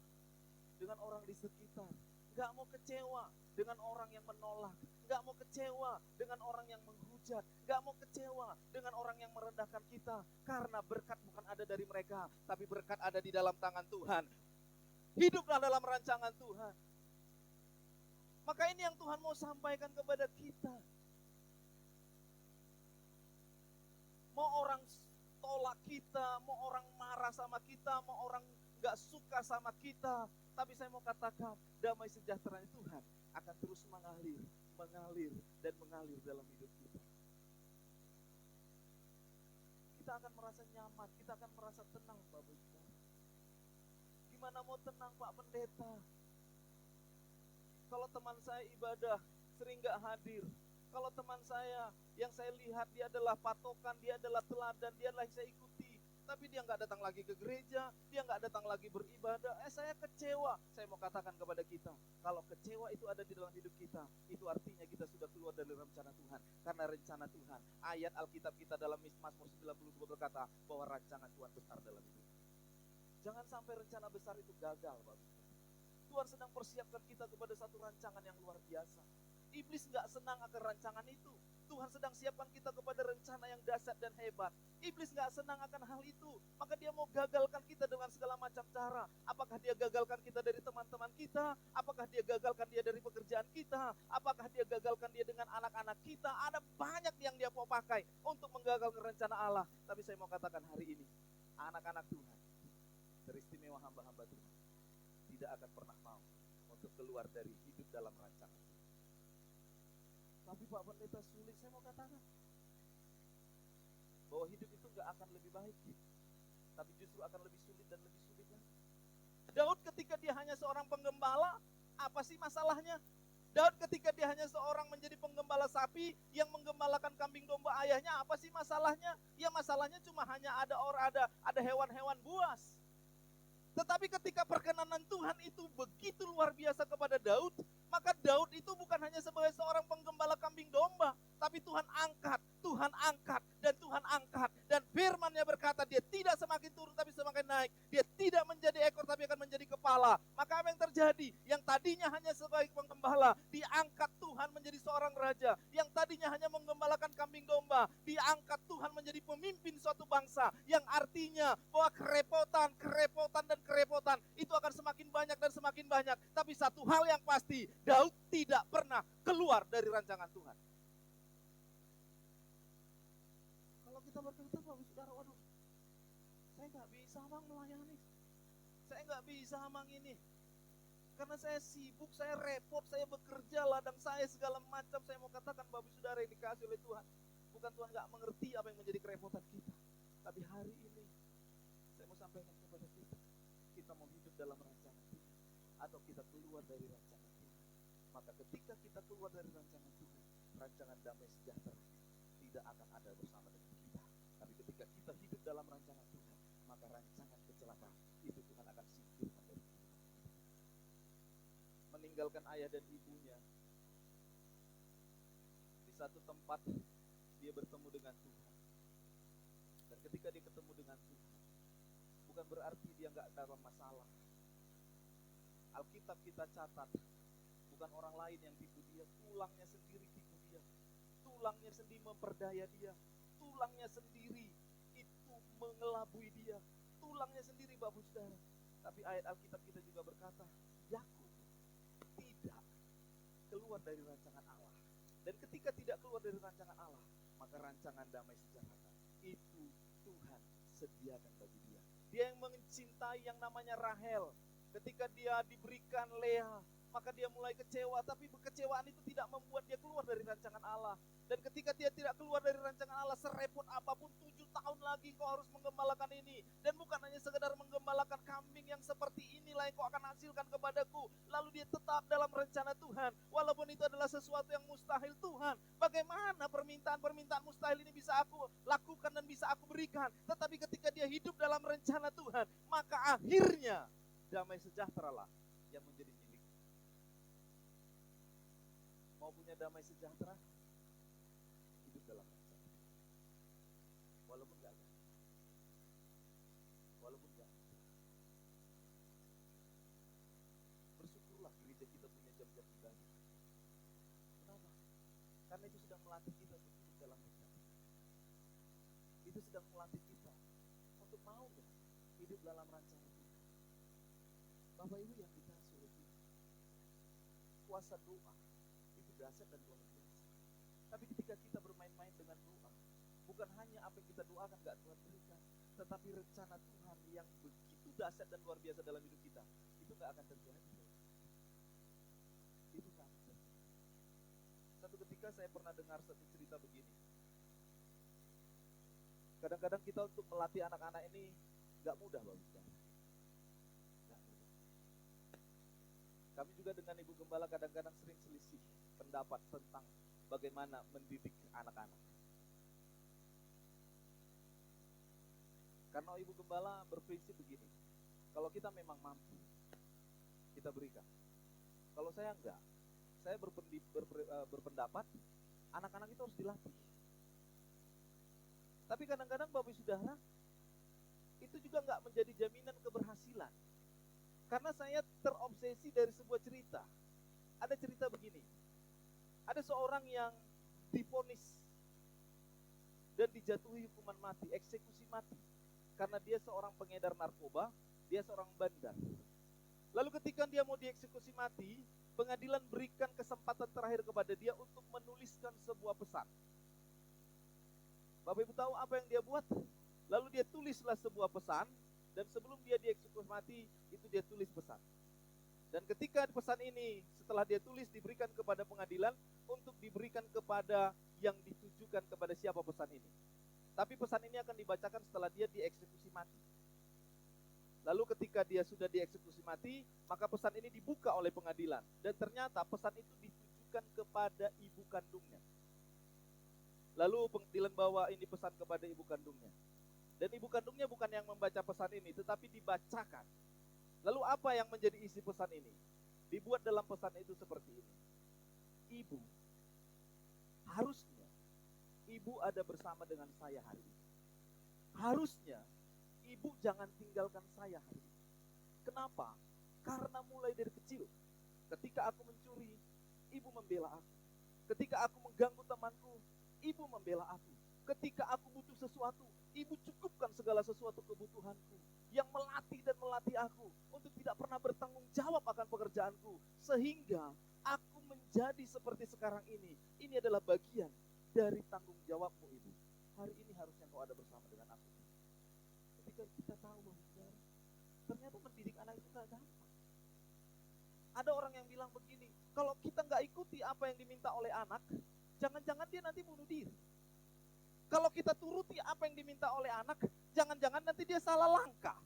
dengan orang di sekitar, gak mau kecewa dengan orang yang menolak, gak mau kecewa dengan orang yang menghujat, gak mau kecewa dengan orang yang merendahkan kita, karena berkat bukan ada dari mereka, tapi berkat ada di dalam tangan Tuhan. Hiduplah dalam rancangan Tuhan. Maka ini yang Tuhan mau sampaikan kepada kita. Mau orang tolak kita, mau orang marah sama kita, mau orang gak suka sama kita, tapi saya mau katakan, damai sejahtera Tuhan akan terus mengalir dan mengalir dalam hidup kita. Kita akan merasa nyaman, kita akan merasa tenang, Bapak Ibu. Gimana mau tenang, Pak Pendeta? Kalau teman saya ibadah sering gak hadir, kalau teman saya yang saya lihat dia adalah patokan, dia adalah teladan, dia adalah yang saya ikuti, tapi dia nggak datang lagi ke gereja, dia nggak datang lagi beribadah, saya kecewa. Saya mau katakan kepada kita, kalau kecewa itu ada di dalam hidup kita, itu artinya kita sudah keluar dari rencana Tuhan. Karena rencana Tuhan, ayat Alkitab kita dalam Mazmur 92 berkata bahwa rancangan Tuhan besar dalam hidup. Jangan sampai rencana besar itu gagal, Bapak. Tuhan sedang persiapkan kita kepada satu rancangan yang luar biasa. Iblis gak senang akan rancangan itu. Tuhan sedang siapkan kita kepada rencana yang dahsyat dan hebat. Iblis gak senang akan hal itu. Maka dia mau gagalkan kita dengan segala macam cara. Apakah dia gagalkan kita dari teman-teman kita? Apakah dia gagalkan dia dari pekerjaan kita? Apakah dia gagalkan dia dengan anak-anak kita? Ada banyak yang dia mau pakai untuk menggagalkan rencana Allah. Tapi saya mau katakan hari ini, anak-anak Tuhan, teristimewa hamba-hamba Tuhan, tidak akan pernah mau untuk keluar dari hidup dalam rancangan. Tapi Pak Pendeta sulit, saya mau katakan bahwa hidup itu gak akan lebih baik, tapi justru akan lebih sulit dan lebih sulit lagi. Daud ketika dia hanya seorang penggembala, apa sih masalahnya? Daud ketika dia hanya seorang menjadi penggembala sapi yang menggembalakan kambing domba ayahnya, apa sih masalahnya? Ya masalahnya cuma hanya ada hewan-hewan buas. Tetapi ketika perkenanan Tuhan itu begitu luar biasa kepada Daud, maka Daud itu bukan hanya sebagai seorang penggembala kambing domba, tapi Tuhan angkat, dan firman-Nya berkata dia tidak semakin turun tapi semakin naik, dia tidak menjadi ekor tapi akan menjadi kepala. Maka apa yang terjadi? Yang tadinya hanya sebagai penggembala, diangkat Tuhan menjadi seorang raja. Yang tadinya hanya menggembalakan kambing domba, diangkat Tuhan menjadi pemimpin suatu bangsa, yang artinya bahwa kerepotan itu akan semakin banyak. Tapi satu hal yang pasti, Daud tidak pernah keluar dari rancangan Tuhan. Kalau kita berkata, Bapak Saudara, waduh, saya nggak bisa bang melayani, saya nggak bisa bang ini, karena saya sibuk, saya repot, saya bekerja, ladang saya segala macam. Saya mau katakan, Bapak Saudara yang dikasih oleh Tuhan, bukan Tuhan nggak mengerti apa yang menjadi kerepotan kita, tapi hari ini saya mau sampaikan kepada kita mau hidup dalam rancangan Tuhan atau kita keluar dari rancangan Tuhan. Maka ketika kita keluar dari rancangan Tuhan, rancangan damai sejahtera tidak akan ada bersama dengan kita. Tapi ketika kita hidup dalam rancangan Tuhan, maka rancangan kecelakaan itu Tuhan akan singkirkan dari kita. Meninggalkan ayah dan ibunya, di satu tempat dia bertemu dengan Tuhan. Dan ketika dia ketemu dengan Tuhan, bukan berarti dia nggak dalam masalah. Alkitab kita catat, bukan orang lain yang tipu dia, tulangnya sendiri tipu dia, tulangnya sendiri memperdaya dia, tulangnya sendiri itu mengelabui dia, tulangnya sendiri, Bapak Saudara. Tapi ayat Alkitab kita juga berkata, Yakub tidak keluar dari rancangan Allah. Dan ketika tidak keluar dari rancangan Allah, maka rancangan rancangan damai sejahtera itu Tuhan sediakan bagi dia. Dia yang mencintai yang namanya Rahel. Ketika dia diberikan Lea, maka dia mulai kecewa, tapi kekecewaan itu tidak membuat dia keluar dari rancangan Allah. Dan ketika dia tidak keluar dari rancangan Allah, serepot apapun 7 tahun lagi kau harus menggembalakan ini. Dan bukan hanya sekedar menggembalakan kambing yang seperti inilah yang kau akan hasilkan kepadaku. Lalu dia tetap dalam rencana Tuhan. Walaupun itu adalah sesuatu yang mustahil Tuhan. Bagaimana permintaan-permintaan mustahil ini bisa aku lakukan dan bisa aku berikan. Tetapi ketika dia hidup dalam rencana Tuhan, maka akhirnya damai sejahtera lah yang menjadi milik. Mau punya damai sejahtera? Hidup dalam rencana. Walaupun gak ada. Walaupun gak ada. Bersyukurlah gereja kita punya jam-jam ibadah. Kenapa? Karena itu sedang melatih kita untuk hidup dalam rencana. Itu sedang melatih kita untuk mau gak hidup dalam rencana Tuhan. Bapak Ibu yang dikasih oleh Tuhan, kuasa doa itu dahsyat dan luar biasa. Tapi ketika kita bermain-main dengan doa, bukan hanya apa yang kita doakan gak Tuhan berikan, tetapi rencana Tuhan yang begitu dahsyat dan luar biasa dalam hidup kita, itu gak akan terjadi. Itu gak akan terjadi. Satu ketika saya pernah dengar satu cerita begini. Kadang-kadang kita untuk melatih anak-anak ini gak mudah, Bapak Ibu. Gak mudah. Kami juga dengan Ibu Gembala kadang-kadang sering selisih pendapat tentang bagaimana mendidik anak-anak. Karena Ibu Gembala berprinsip begini, kalau kita memang mampu, kita berikan. Kalau saya enggak, saya berpendapat, anak-anak itu harus dilatih. Tapi kadang-kadang Bapak Saudara, itu juga enggak menjadi jaminan keberhasilan. Karena saya terobsesi dari sebuah cerita. Ada cerita begini, ada seorang yang divonis dan dijatuhi hukuman mati, eksekusi mati. Karena dia seorang pengedar narkoba, dia seorang bandar. Lalu ketika dia mau dieksekusi mati, pengadilan berikan kesempatan terakhir kepada dia untuk menuliskan sebuah pesan. Bapak Ibu tahu apa yang dia buat? Lalu dia tulislah sebuah pesan, dan sebelum dia dieksekusi mati, itu dia tulis pesan. Dan ketika pesan ini setelah dia tulis diberikan kepada pengadilan untuk diberikan kepada yang ditujukan kepada siapa pesan ini. Tapi pesan ini akan dibacakan setelah dia dieksekusi mati. Lalu ketika dia sudah dieksekusi mati, maka pesan ini dibuka oleh pengadilan. Dan ternyata pesan itu ditujukan kepada ibu kandungnya. Lalu pengadilan bawa ini pesan kepada ibu kandungnya. Dan ibu kandungnya bukan yang membaca pesan ini, tetapi dibacakan. Lalu apa yang menjadi isi pesan ini? Dibuat dalam pesan itu seperti ini. Ibu, harusnya ibu ada bersama dengan saya hari ini. Harusnya ibu jangan tinggalkan saya hari ini. Kenapa? Karena mulai dari kecil, ketika aku mencuri, ibu membela aku. Ketika aku mengganggu temanku, ibu membela aku. Ketika aku butuh sesuatu, ibu cukupkan segala sesuatu kebutuhanku. Yang melatih dan melatih aku untuk tidak pernah bertanggung jawab akan pekerjaanku. Sehingga aku menjadi seperti sekarang ini. Ini adalah bagian dari tanggung jawabmu ibu. Hari ini harusnya kau ada bersama dengan aku. Ketika kita tahu bahwa ternyata mendidik anak itu gak gampang. Ada orang yang bilang begini, kalau kita gak ikuti apa yang diminta oleh anak, jangan-jangan dia nanti bunuh diri. Kalau kita turuti apa yang diminta oleh anak, jangan-jangan nanti dia salah langkah.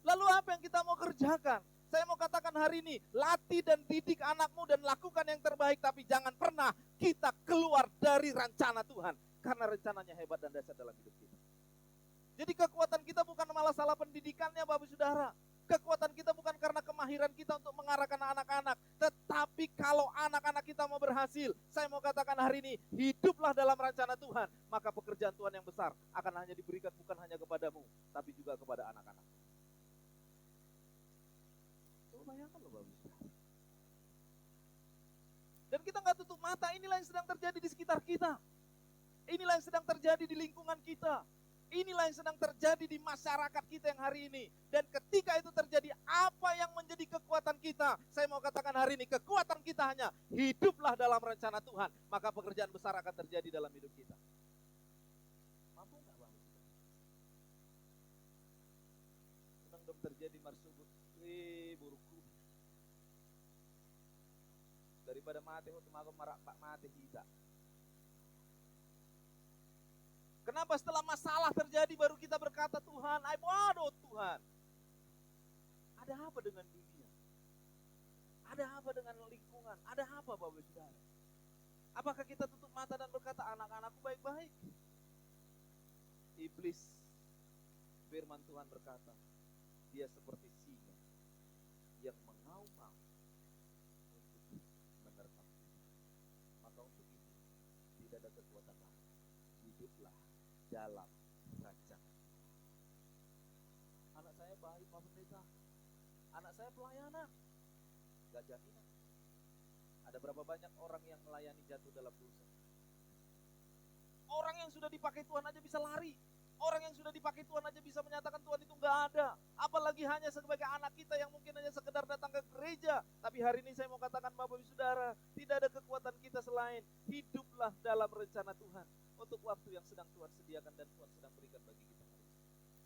Lalu apa yang kita mau kerjakan? Saya mau katakan hari ini, latih dan didik anakmu dan lakukan yang terbaik, tapi jangan pernah kita keluar dari rencana Tuhan. Karena rencananya hebat dan dahsyat dalam hidup kita. Jadi kekuatan kita bukan malah salah pendidikannya Bapak Saudara. Kekuatan kita bukan karena kemahiran kita untuk mengarahkan anak-anak. Tetapi kalau anak-anak kita mau berhasil, saya mau katakan hari ini, hiduplah dalam rencana Tuhan. Maka pekerjaan Tuhan yang besar akan hanya diberikan bukan hanya kepadamu, tapi juga kepada anak-anak. Coba bayangkan loh Bapak Saudara. Dan kita gak tutup mata, inilah yang sedang terjadi di sekitar kita. Inilah yang sedang terjadi di lingkungan kita. Inilah yang sedang terjadi di masyarakat kita yang hari ini. Dan ketika itu terjadi, apa yang menjadi kekuatan kita? Saya mau katakan hari ini, kekuatan kita hanya hiduplah dalam rencana Tuhan. Maka pekerjaan besar akan terjadi dalam hidup kita. dom terjadi marsubut. Burukku. Daripada mati untuk marak mati kita. Kenapa setelah masalah terjadi baru kita berkata Tuhan, waduh Tuhan. Ada apa dengan dunia? Ada apa dengan lingkungan? Ada apa Bapak Saudara? Apakah kita tutup mata dan berkata anak-anakku baik-baik? Iblis, firman Tuhan berkata, dia seperti singa yang mengaum-ngaum untuk menerkam kita. Maka untuk itu tidak ada kekuatan lain. Hiduplah dalam rancangan. Anak saya baik Pak Pendeta. Anak saya pelayanan. Gak jaminan. Ada berapa banyak orang yang melayani jatuh dalam dosa? Orang yang sudah dipakai Tuhan aja bisa lari. Orang yang sudah dipakai Tuhan aja bisa menyatakan Tuhan itu gak ada. Apalagi hanya sebagai anak kita yang mungkin hanya sekedar datang ke gereja. Tapi hari ini saya mau katakan Bapak Ibu Saudara, tidak ada kekuatan kita selain hiduplah dalam rencana Tuhan. Untuk waktu yang sedang Tuhan sediakan dan Tuhan sedang berikan bagi kita hari ini.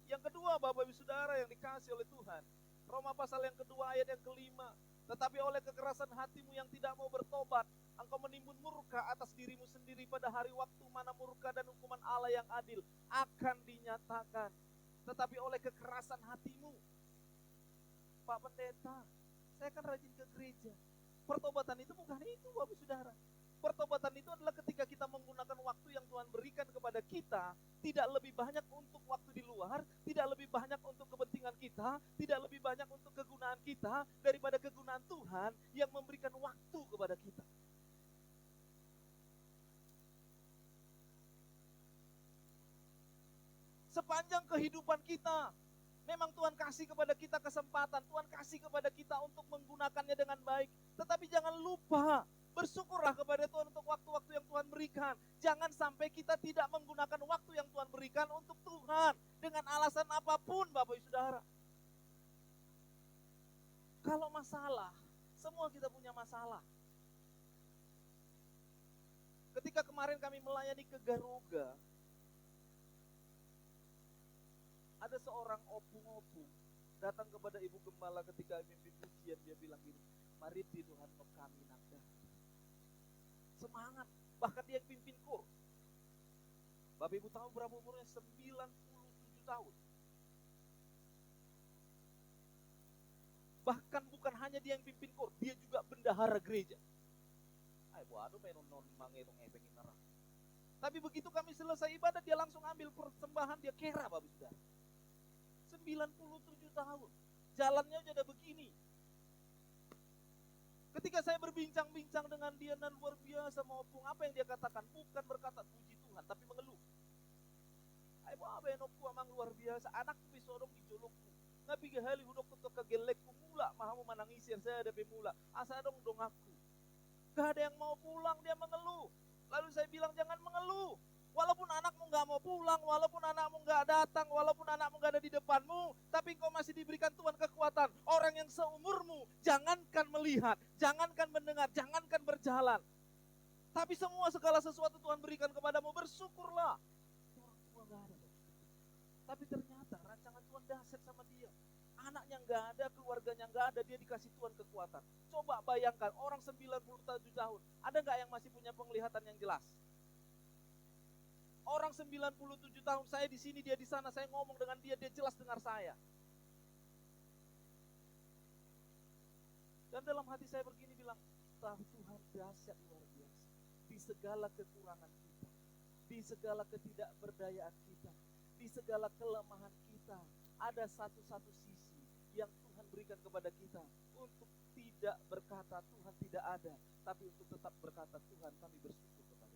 Yang kedua Bapak Ibu Saudara yang dikasih oleh Tuhan. Roma pasal yang kedua ayat yang kelima. Tetapi oleh kekerasan hatimu yang tidak mau bertobat, engkau menimbun murka atas dirimu sendiri pada hari waktu mana murka dan hukuman Allah yang adil akan dinyatakan. Tetapi oleh kekerasan hatimu, Pak Pendeta, saya kan rajin ke gereja. Pertobatan itu bukan itu Bapak Saudara. Pertobatan itu adalah ketika kita menggunakan waktu yang Tuhan berikan kepada kita, tidak lebih banyak untuk waktu di luar, tidak lebih banyak untuk kepentingan kita, tidak lebih banyak untuk kegunaan kita, daripada kegunaan Tuhan yang memberikan waktu kepada kita. Sepanjang kehidupan kita, memang Tuhan kasih kepada kita kesempatan, Tuhan kasih kepada kita untuk menggunakannya dengan baik. Tetapi jangan lupa, bersyukurlah kepada Tuhan untuk waktu-waktu yang Tuhan berikan. Jangan sampai kita tidak menggunakan waktu yang Tuhan berikan untuk Tuhan dengan alasan apapun Bapak Ibu Saudara. Kalau masalah, semua kita punya masalah. Ketika kemarin kami melayani ke Garuga, ada seorang opung-opung datang kepada Ibu Gembala ketika mimpin pujian, dia bilang gini, mari di Tuhan kami nanda. Semangat, bahkan dia yang pimpin kur. Bapak Ibu tahu berapa umurnya? 97 tahun. Bahkan bukan hanya dia yang pimpin kur, dia juga bendahara gereja. Tapi begitu kami selesai ibadah, dia langsung ambil persembahan, dia kera Bapak Saudara. 97 tahun, jalannya aja udah begini. Ketika saya berbincang-bincang dengan dia dan luar biasa maupun apa yang dia katakan, bukan berkata puji Tuhan, tapi mengeluh. Ayo apa yang amang luar biasa, anakku bisa dong dijolokku. Nabi gahali hudok tutup kegelekku mula, mahamu manangisir saya ada pemula. Asa dong aku. Gak ada yang mau pulang, dia mengeluh. Lalu saya bilang jangan mengeluh. Walaupun anakmu gak mau pulang, walaupun anakmu gak datang, walaupun anakmu gak ada di depanmu, tapi engkau masih diberikan Tuhan kekuatan. Orang yang seumurmu, jangankan melihat, jangankan mendengar, jangankan berjalan. Tapi semua segala sesuatu Tuhan berikan kepadamu, bersyukurlah. Orang tua gak ada. Tapi ternyata rancangan Tuhan dahsyat sama dia. Anaknya gak ada, keluarganya gak ada, dia dikasih Tuhan kekuatan. Coba bayangkan, orang 97 tahun, ada gak yang masih punya penglihatan yang jelas? Orang 97 tahun, saya di sini, dia di sana, saya ngomong dengan dia, dia jelas dengar saya. Dan dalam hati saya begini bilang, Tuhan dahsyat luar biasa. Di segala kekurangan kita, di segala ketidakberdayaan kita, di segala kelemahan kita, ada satu-satu sisi yang Tuhan berikan kepada kita untuk tidak berkata Tuhan tidak ada, tapi untuk tetap berkata Tuhan kami bersyukur kepada.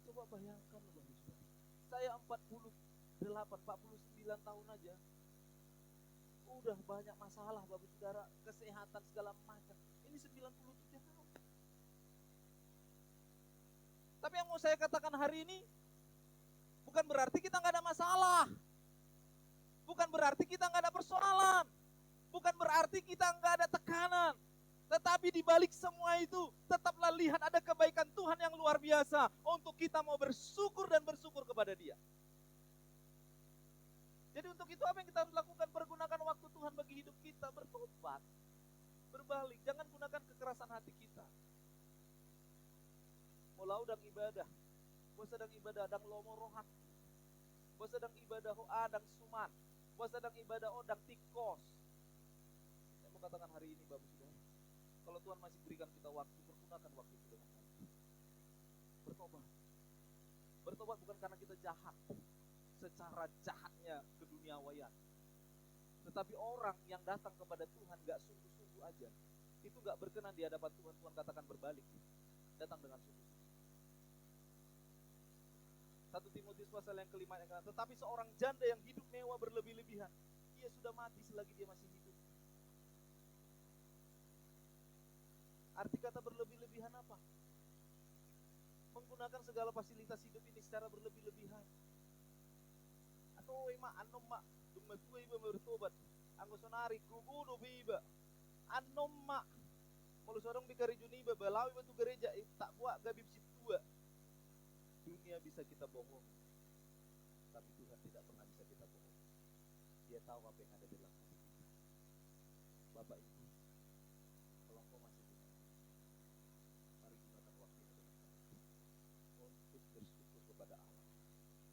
Coba bayangkan Bapak Saudara, saya 49 tahun aja, udah banyak masalah Bapak Saudara, kesehatan segala macam. Ini 97 tahun. Tapi yang mau saya katakan hari ini, bukan berarti kita nggak ada masalah, bukan berarti kita nggak ada persoalan, bukan berarti kita nggak ada tekanan. Tetapi di balik semua itu, tetaplah lihat ada kebaikan Tuhan yang luar biasa untuk kita mau bersyukur dan bersyukur kepada Dia. Jadi untuk itu apa yang kita harus lakukan? Pergunakan waktu Tuhan bagi hidup kita, bertobat, berbalik. Jangan gunakan kekerasan hati kita. Mau udang ibadah, mau sedang ibadah dang lomo rohak, mau sedang ibadah ho adang suman, mau sedang ibadah odang tikos. Saya mau katakan hari ini Bapak Saudara, kalau Tuhan masih berikan kita waktu, pergunakan waktu itu dengan baik. Bertobat. Bertobat bukan karena kita jahat, secara jahatnya keduniawian. Tetapi orang yang datang kepada Tuhan gak sungguh-sungguh aja, itu gak berkenan di hadapan Tuhan. Tuhan katakan berbalik, datang dengan sungguh-sungguh. 1 Timotius pasal yang kelima yang kata, tetapi seorang janda yang hidup mewah berlebih-lebihan, ia sudah mati selagi dia masih hidup. Arti kata berlebih-lebihan apa? Menggunakan segala fasilitas hidup ini secara berlebih-lebihan. Atau ema anom mak dumma tua iba bertobat, anggo sonari kubudu biba. Anom mak malu sorong bikari juniba balawi batu gereja tak buat gabib situa. Dunia bisa kita bohong, tapi Tuhan tidak pernah bisa kita bohong. Dia tahu apa yang ada di dalam hati kita. Bapak Ibu, kalau engkau masih punya, mari gunakan waktu ini dengan baik untuk bersyukur kepada Allah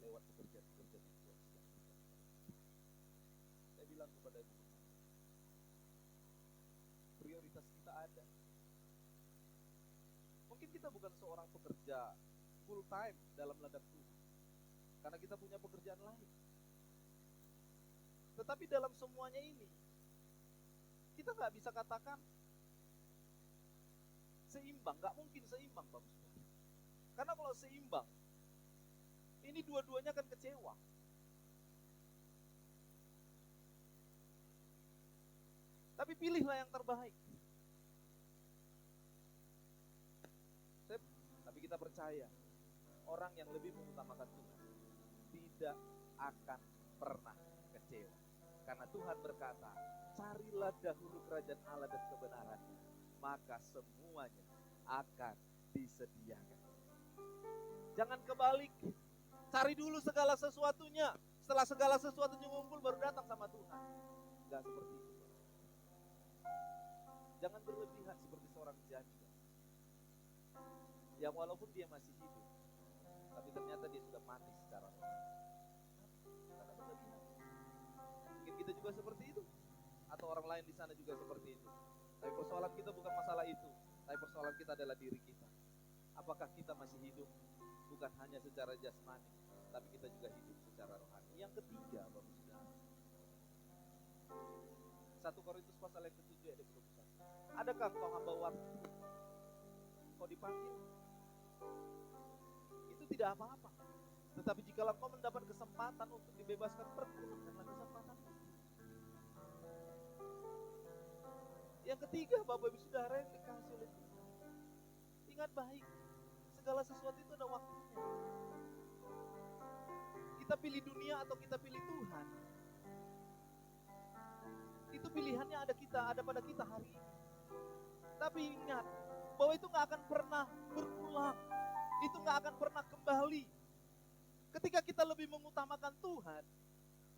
lewat pekerjaan-pekerjaan yang Tuhan siapkan. Saya bilang kepada ibu, prioritas kita ada. Mungkin kita bukan seorang pekerja full time dalam ladang Tuhan, karena kita punya pekerjaan lain. Tetapi dalam semuanya ini, kita nggak bisa katakan seimbang, nggak mungkin seimbang, Bapak Saudara. Karena kalau seimbang, ini dua-duanya akan kecewa. Tapi pilihlah yang terbaik. Tapi kita percaya, orang yang lebih mengutamakan Tuhan tidak akan pernah kecewa. Karena Tuhan berkata, carilah dahulu kerajaan Allah dan kebenarannya, maka semuanya akan disediakan. Jangan kebalik, cari dulu segala sesuatunya. Setelah segala sesuatunya ngumpul baru datang sama Tuhan. Enggak seperti itu. Jangan berlebihan seperti seorang janda yang walaupun dia masih hidup, tapi ternyata dia sudah mati secara rohani. Karena berlebihan. Mungkin kita juga seperti itu, atau orang lain di sana juga seperti itu. Tapi persoalan kita bukan masalah itu, tapi persoalan kita adalah diri kita. Apakah kita masih hidup bukan hanya secara jasmani, tapi kita juga hidup secara rohani. Yang ketiga, Bapak Saudara, 1 Korintus pasal yang ke-7 ayat 21. Adakah engkau hamba waktu? Kau dipanggil? Itu tidak apa-apa. Tetapi jika engkau mendapat kesempatan untuk dibebaskan, pergunakanlah kesempatan itu. Yang ketiga, Bapak Ibu Saudara yang dikasih oleh Tuhan, ingat baik, segala sesuatu itu ada waktunya. Kita pilih dunia atau kita pilih Tuhan, itu pilihannya ada pada kita hari ini. Tapi ingat, bahwa itu gak akan pernah berulang, itu gak akan pernah kembali. Ketika kita lebih mengutamakan Tuhan,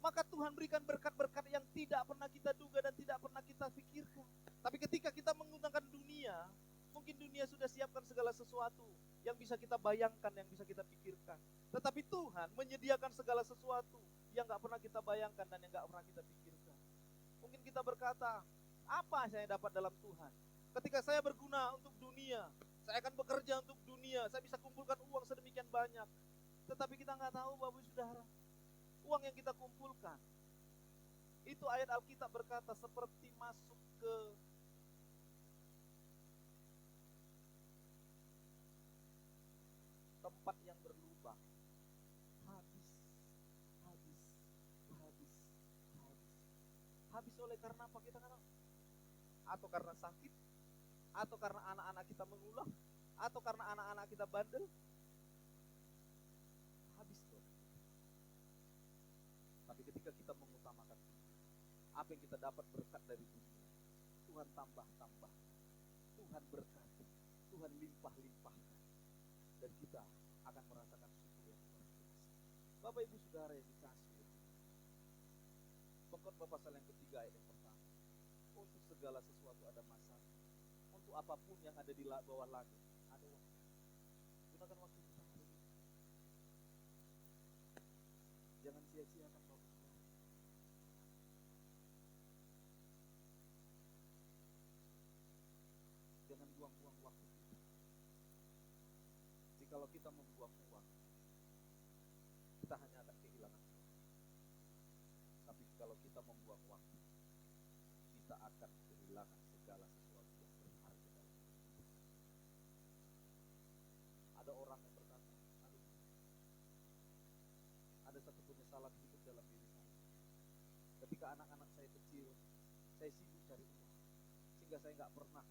maka Tuhan berikan berkat-berkat yang tidak pernah kita duga dan tidak pernah kita pikirkan. Tapi ketika kita menggunakan dunia, mungkin dunia sudah siapkan segala sesuatu yang bisa kita bayangkan, yang bisa kita pikirkan. Tetapi Tuhan menyediakan segala sesuatu yang gak pernah kita bayangkan dan yang gak pernah kita pikirkan. Mungkin kita berkata, apa saya dapat dalam Tuhan? Ketika saya berguna untuk dunia, saya akan bekerja untuk dunia, saya bisa kumpulkan uang sedemikian banyak. Tetapi kita nggak tahu, Bapak Saudara, uang yang kita kumpulkan, itu ayat Alkitab berkata seperti masuk ke tempat yang berlubang. Habis. Habis oleh karena apa? Kita kan, atau karena sakit, atau karena anak-anak kita mengulang, atau karena anak-anak kita bandel. Habis tuh. Tapi ketika kita mengutamakan Tuhan, apa yang kita dapat berkat dari dunia, Tuhan tambah-tambah, Tuhan berkati, Tuhan limpah-limpahkan, dan kita akan merasakan syukur yang luar biasa. Bapak Ibu Saudara yang dikasihi, Pengkhotbah pasal yang ketiga ayat yang pertama. Untuk segala sesuatu ada masanya. Untuk apapun yang ada di bawah langit ada waktu. Gunakan waktu kita hari ini. Jangan sia-siakan waktu kita. Jangan buang-buang waktu kita. Jikalau kita membuang uang, kita hanya akan kehilangan uang. Tapi kalau kita membuang waktu, kita akan kehilangan segala sesuatu yang berharga dalam hidup kita. Ada orang yang berkata, aduh, ada satu penyesalan hidup dalam diri saya. Ketika anak-anak saya kecil, saya sibuk cari uang, sehingga saya nggak pernah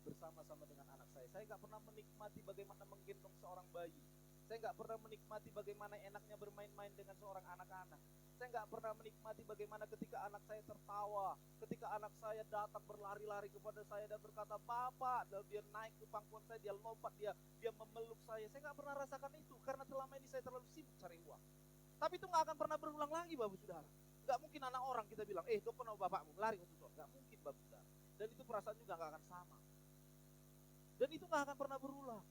bersama-sama dengan anak saya. Saya nggak pernah menikmati bagaimana menggendong seorang bayi. Saya nggak pernah menikmati bagaimana enaknya bermain-main dengan seorang anak-anak. Saya nggak pernah menikmati bagaimana ketika anak saya tertawa, ketika anak saya datang berlari-lari kepada saya dan berkata, "Bapak," dan dia naik ke pangkuan saya, dia lompat, dia memeluk saya. Saya nggak pernah rasakan itu karena selama ini saya terlalu sibuk cari uang. Tapi itu nggak akan pernah berulang lagi, Bapak Saudara. Nggak mungkin anak orang kita bilang, "Doko nama bapakmu, lari untuk uang." Nggak mungkin, Bapak Saudara. Dan itu perasaan juga nggak akan sama. Dan itu nggak akan pernah berulang.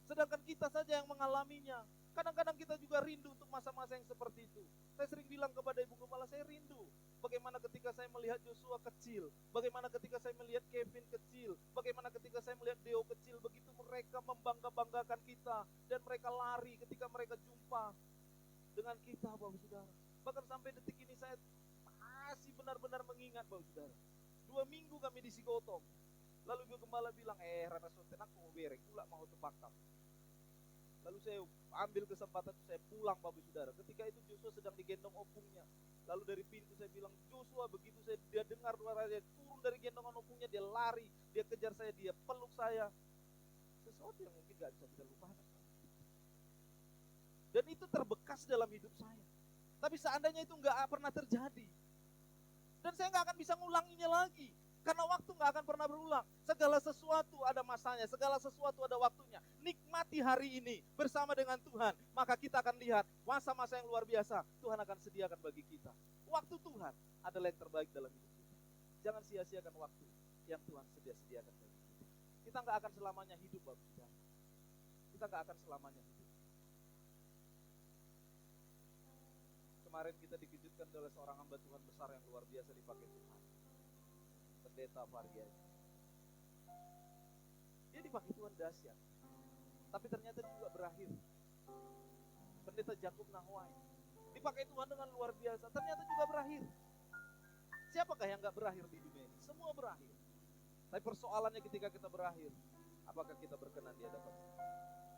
Sedangkan kita saja yang mengalaminya. Kadang-kadang kita juga rindu untuk masa-masa yang seperti itu. Saya sering bilang kepada Ibu Gembala, saya rindu. Bagaimana ketika saya melihat Joshua kecil. Bagaimana ketika saya melihat Kevin kecil. Bagaimana ketika saya melihat Deo kecil. Begitu mereka membangga-banggakan kita. Dan mereka lari ketika mereka jumpa dengan kita, Bapak Saudara. Bahkan sampai detik ini saya masih benar-benar mengingat, Bapak Saudara. 2 minggu kami di Sigotong. Lalu Ibu Gembala bilang, Rana Sonten aku mau bereng, pula mau tepakam. Lalu saya ambil kesempatan, saya pulang, Bapak Saudara. Ketika itu Joshua sedang digendong opungnya. Lalu dari pintu saya bilang, Joshua, begitu dia dengar suara dia turun dari gendongan opungnya, dia lari, dia kejar saya, dia peluk saya. Sesuatu yang mungkin gak bisa kita lupakan. Dan itu terbekas dalam hidup saya. Tapi seandainya itu gak pernah terjadi, dan saya gak akan bisa ngulanginya lagi. Karena waktu gak akan pernah berulang. Segala sesuatu ada masanya, segala sesuatu ada waktunya. Nikmati hari ini bersama dengan Tuhan. Maka kita akan lihat masa-masa yang luar biasa Tuhan akan sediakan bagi kita. Waktu Tuhan adalah yang terbaik dalam hidup kita. Jangan sia-siakan waktu yang Tuhan sediakan bagi kita. Kita gak akan selamanya hidup, Bapak Saudara. Kita gak akan selamanya hidup. Kemarin kita dikejutkan oleh seorang hamba Tuhan besar yang luar biasa dipakai Tuhan. Pendeta Varian. Dia dipakai Tuhan dahsyat. Tapi ternyata juga berakhir. Pendeta Jakub Nahwai dipakai Tuhan dengan luar biasa. Ternyata juga berakhir. Siapakah yang gak berakhir di dunia ini? Semua berakhir. Tapi persoalannya ketika kita berakhir, apakah kita berkenan di hadapan Tuhan?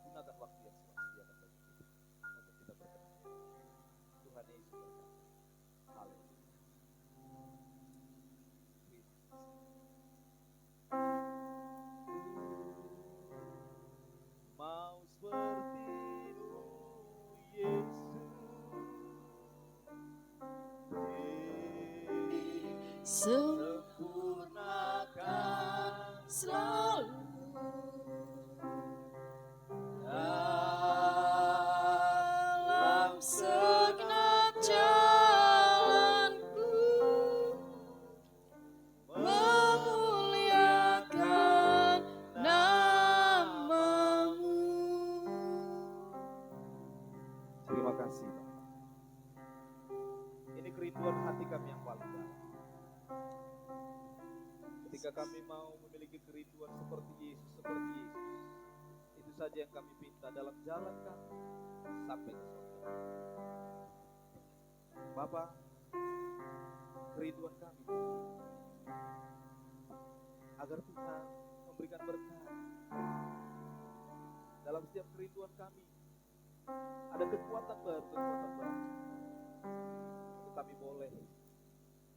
Gunakan waktu yang Tuhan sediakan bagi kita untuk kita berkenan. Tuhan Yesus berkata, haleluya. Mau seperti-Mu Yesus, sempurnakan selalu dalam segenap jalanku, memuliakan nama-Mu. Terima kasih, Bapak. Ini kerinduan hati kami yang paling dalam. Ketika kami mau memiliki kerinduan seperti Yesus, itu saja yang kami minta dalam jalan kami sampai ke surga. Bapak, kerinduan kami agar Tuhan memberikan berkat dalam setiap kerinduan kami. Ada kekuatan baru untuk kami boleh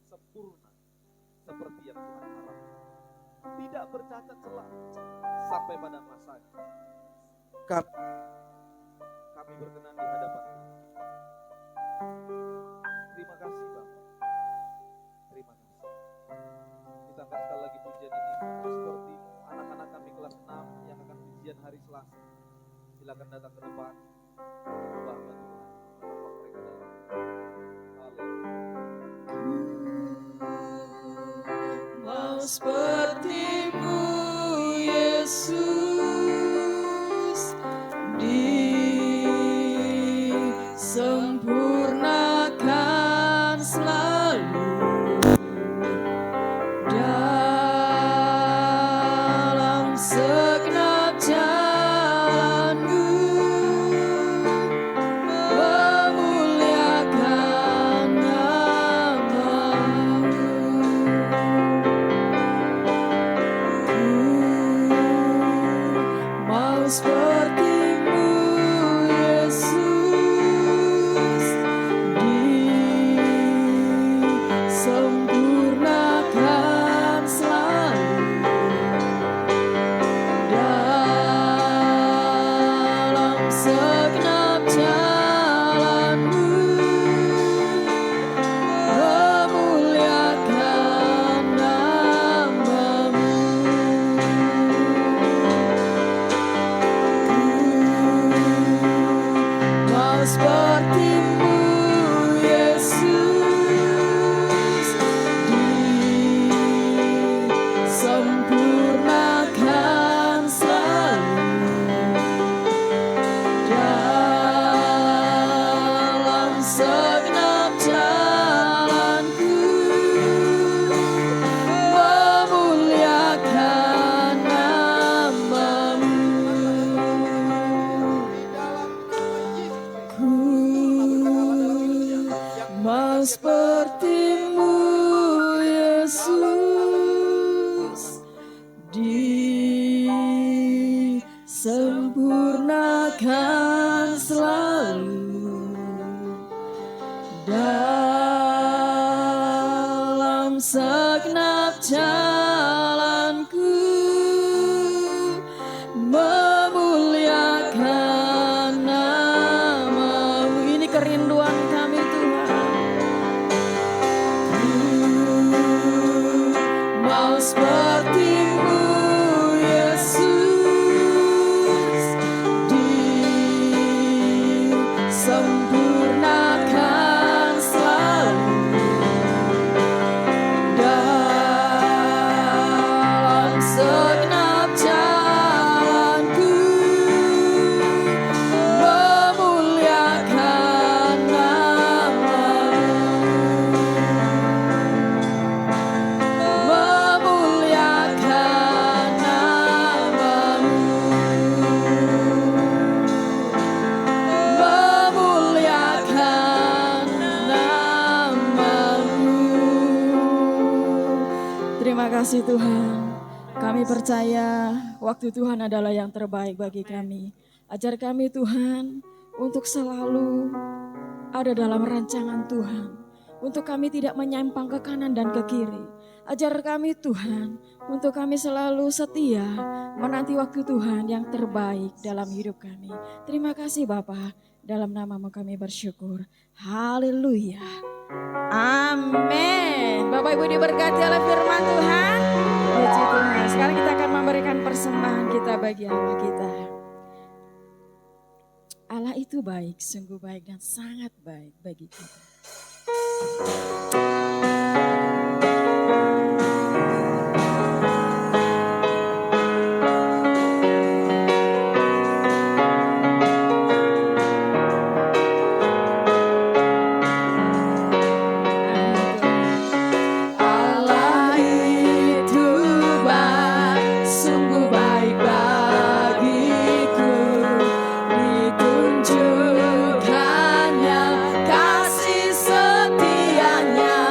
sempurna seperti yang Tuhan harapkan, tidak bercacat celah sampai pada masanya kami berkenan di hadapan Tuhan. Terima kasih, Bapak. Terima kasih. Kita angkat sekali lagi pujian ini. Seperti anak-anak kami kelas 6 yang akan ujian hari Selasa, silakan datang ke depan. Tuhan, mereka dalam. Haleluya. seperti-Mu Yesus, disempurnakan selalu dalam segenap jalan-Mu, memuliakan nama-Mu. Mau seperti-Mu Yesus, disempurnakan selalu dalam segenap jalan-Mu, memuliakan nama-Mu. Mau seperti-Mu Yesus, disempurnakan selalu dalam segenap jalan-Ku, memuliakan nama-Mu. Ku mau seperti-Mu Yesus, disempurnakan selalu dalam segenap jalan-Ku, memuliakan nama-Mu. Ini kerinduan kami Tuhan. Mau seperti-Mu Yesus, disempurnakan selalu dalam segenap jalan-Ku, memuliakan nama-Mu, memuliakan nama-Mu, memuliakan nama-Mu. Terima kasih Tuhan. Kami percaya waktu Tuhan adalah yang terbaik bagi kami. Ajar kami Tuhan untuk selalu ada dalam rancangan Tuhan. Untuk kami tidak menyimpang ke kanan dan ke kiri. Ajar kami Tuhan untuk kami selalu setia menanti waktu Tuhan yang terbaik dalam hidup kami. Terima kasih Bapa, dalam nama-Mu kami bersyukur. Haleluya. Amin. Bapak Ibu diberkati oleh firman Tuhan. Puji Tuhan. Sekarang kita akan memberikan persembahan kita bagi Allah kita. Allah itu baik, sungguh baik dan sangat baik bagi kita. Allah itu baik, sungguh baik bagiku, ditunjukkannya kasih setianya.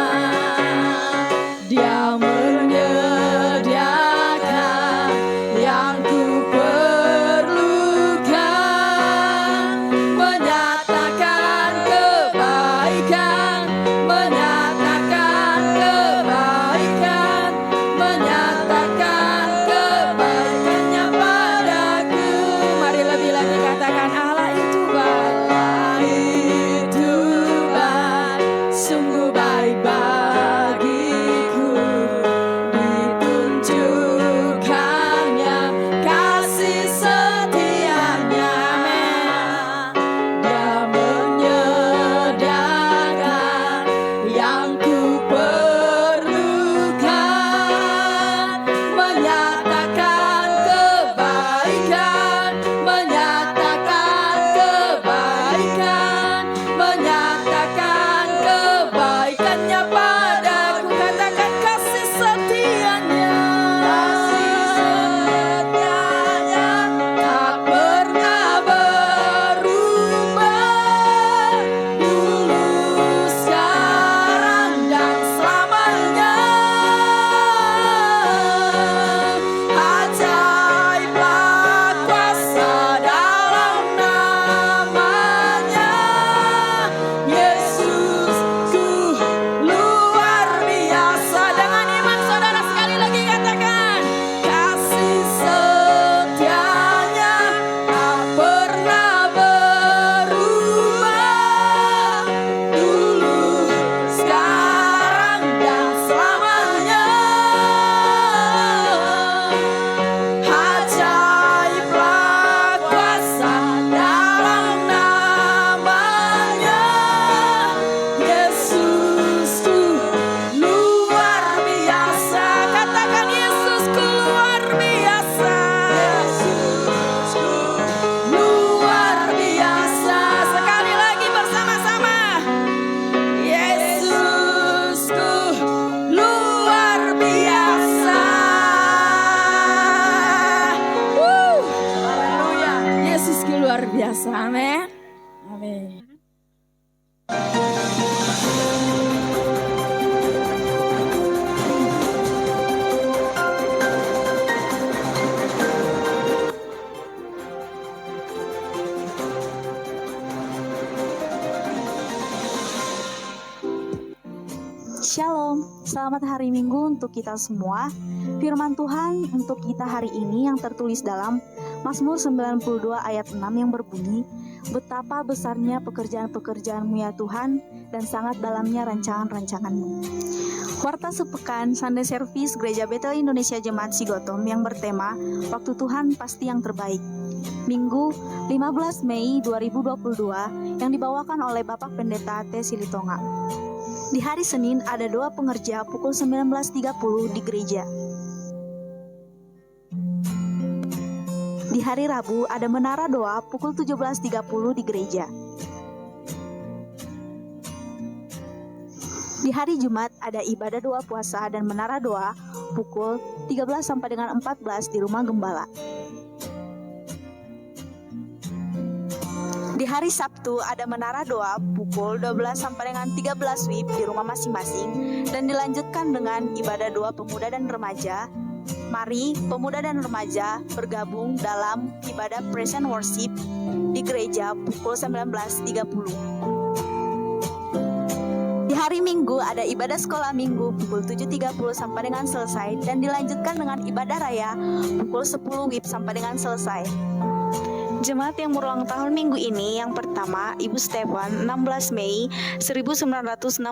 Shalom, selamat hari Minggu untuk kita semua. Firman Tuhan untuk kita hari ini yang tertulis dalam Mazmur 92 ayat 6 yang berbunyi, betapa besarnya pekerjaan-pekerjaan-Mu ya Tuhan, dan sangat dalamnya rancangan-rancangan-Mu. Warta sepekan Sunday Service Gereja Betel Indonesia Jemaat Sigotom yang bertema, Waktu Tuhan Pasti Yang Terbaik. Minggu 15 Mei 2022 yang dibawakan oleh Bapak Pendeta T. Silitonga. Di hari Senin ada doa pengerja pukul 19.30 di gereja. Di hari Rabu ada menara doa pukul 17.30 di gereja. Di hari Jumat ada ibadah doa puasa dan menara doa pukul 13 sampai dengan 14 di rumah gembala. Di hari Sabtu ada menara doa pukul 12 sampai dengan 13 WIB di rumah masing-masing dan dilanjutkan dengan ibadah doa pemuda dan remaja. Mari pemuda dan remaja bergabung dalam ibadah praise and worship di gereja pukul 19.30. Di hari Minggu ada ibadah sekolah minggu pukul 7.30 sampai dengan selesai dan dilanjutkan dengan ibadah raya pukul 10 WIB sampai dengan selesai. Jemaat yang berulang tahun minggu ini, yang pertama Ibu Stefan 16 Mei 1969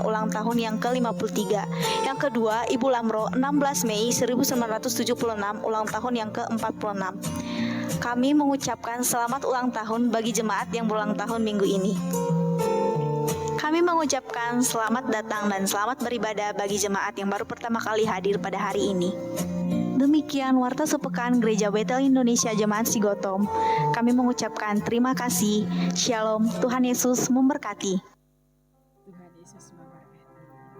ulang tahun yang ke-53. Yang kedua Ibu Lamro 16 Mei 1976 ulang tahun yang ke-46. Kami mengucapkan selamat ulang tahun bagi jemaat yang berulang tahun minggu ini. Kami mengucapkan selamat datang dan selamat beribadah bagi jemaat yang baru pertama kali hadir pada hari ini. Demikian Warta Sepekan Gereja Betel Indonesia Jemaat Sigotom. Kami mengucapkan terima kasih. Shalom, Tuhan Yesus memberkati. Tuhan Yesus memberkati.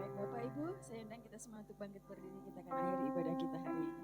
Baik Bapak Ibu, saya undang kita semua untuk bangkit berdiri. Kita akan akhiri ibadah kita hari ini.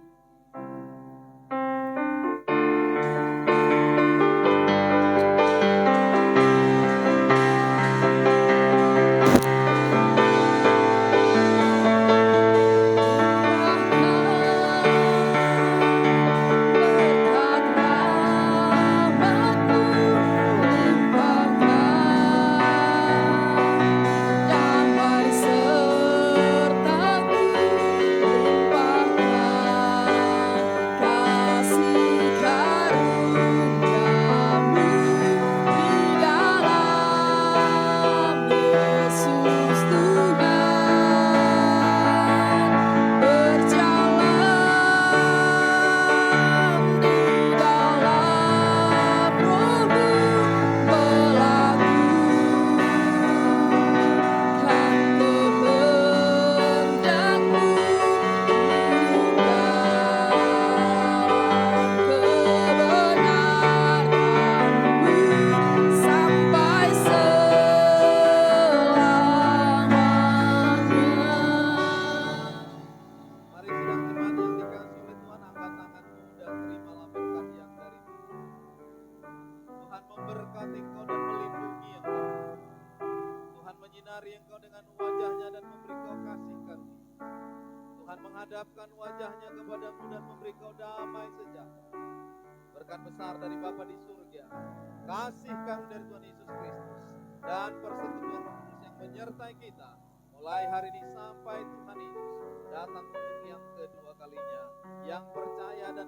menghadapkan wajahnya kepadamu dan memberi kau damai sejahtera. Berkat besar dari Bapa di surga, kasih karunia dari Tuhan Yesus Kristus, dan persekutuan Roh Kudus yang menyertai kita mulai hari ini sampai Tuhan Yesus datang untuk yang kedua kalinya. Yang percaya dan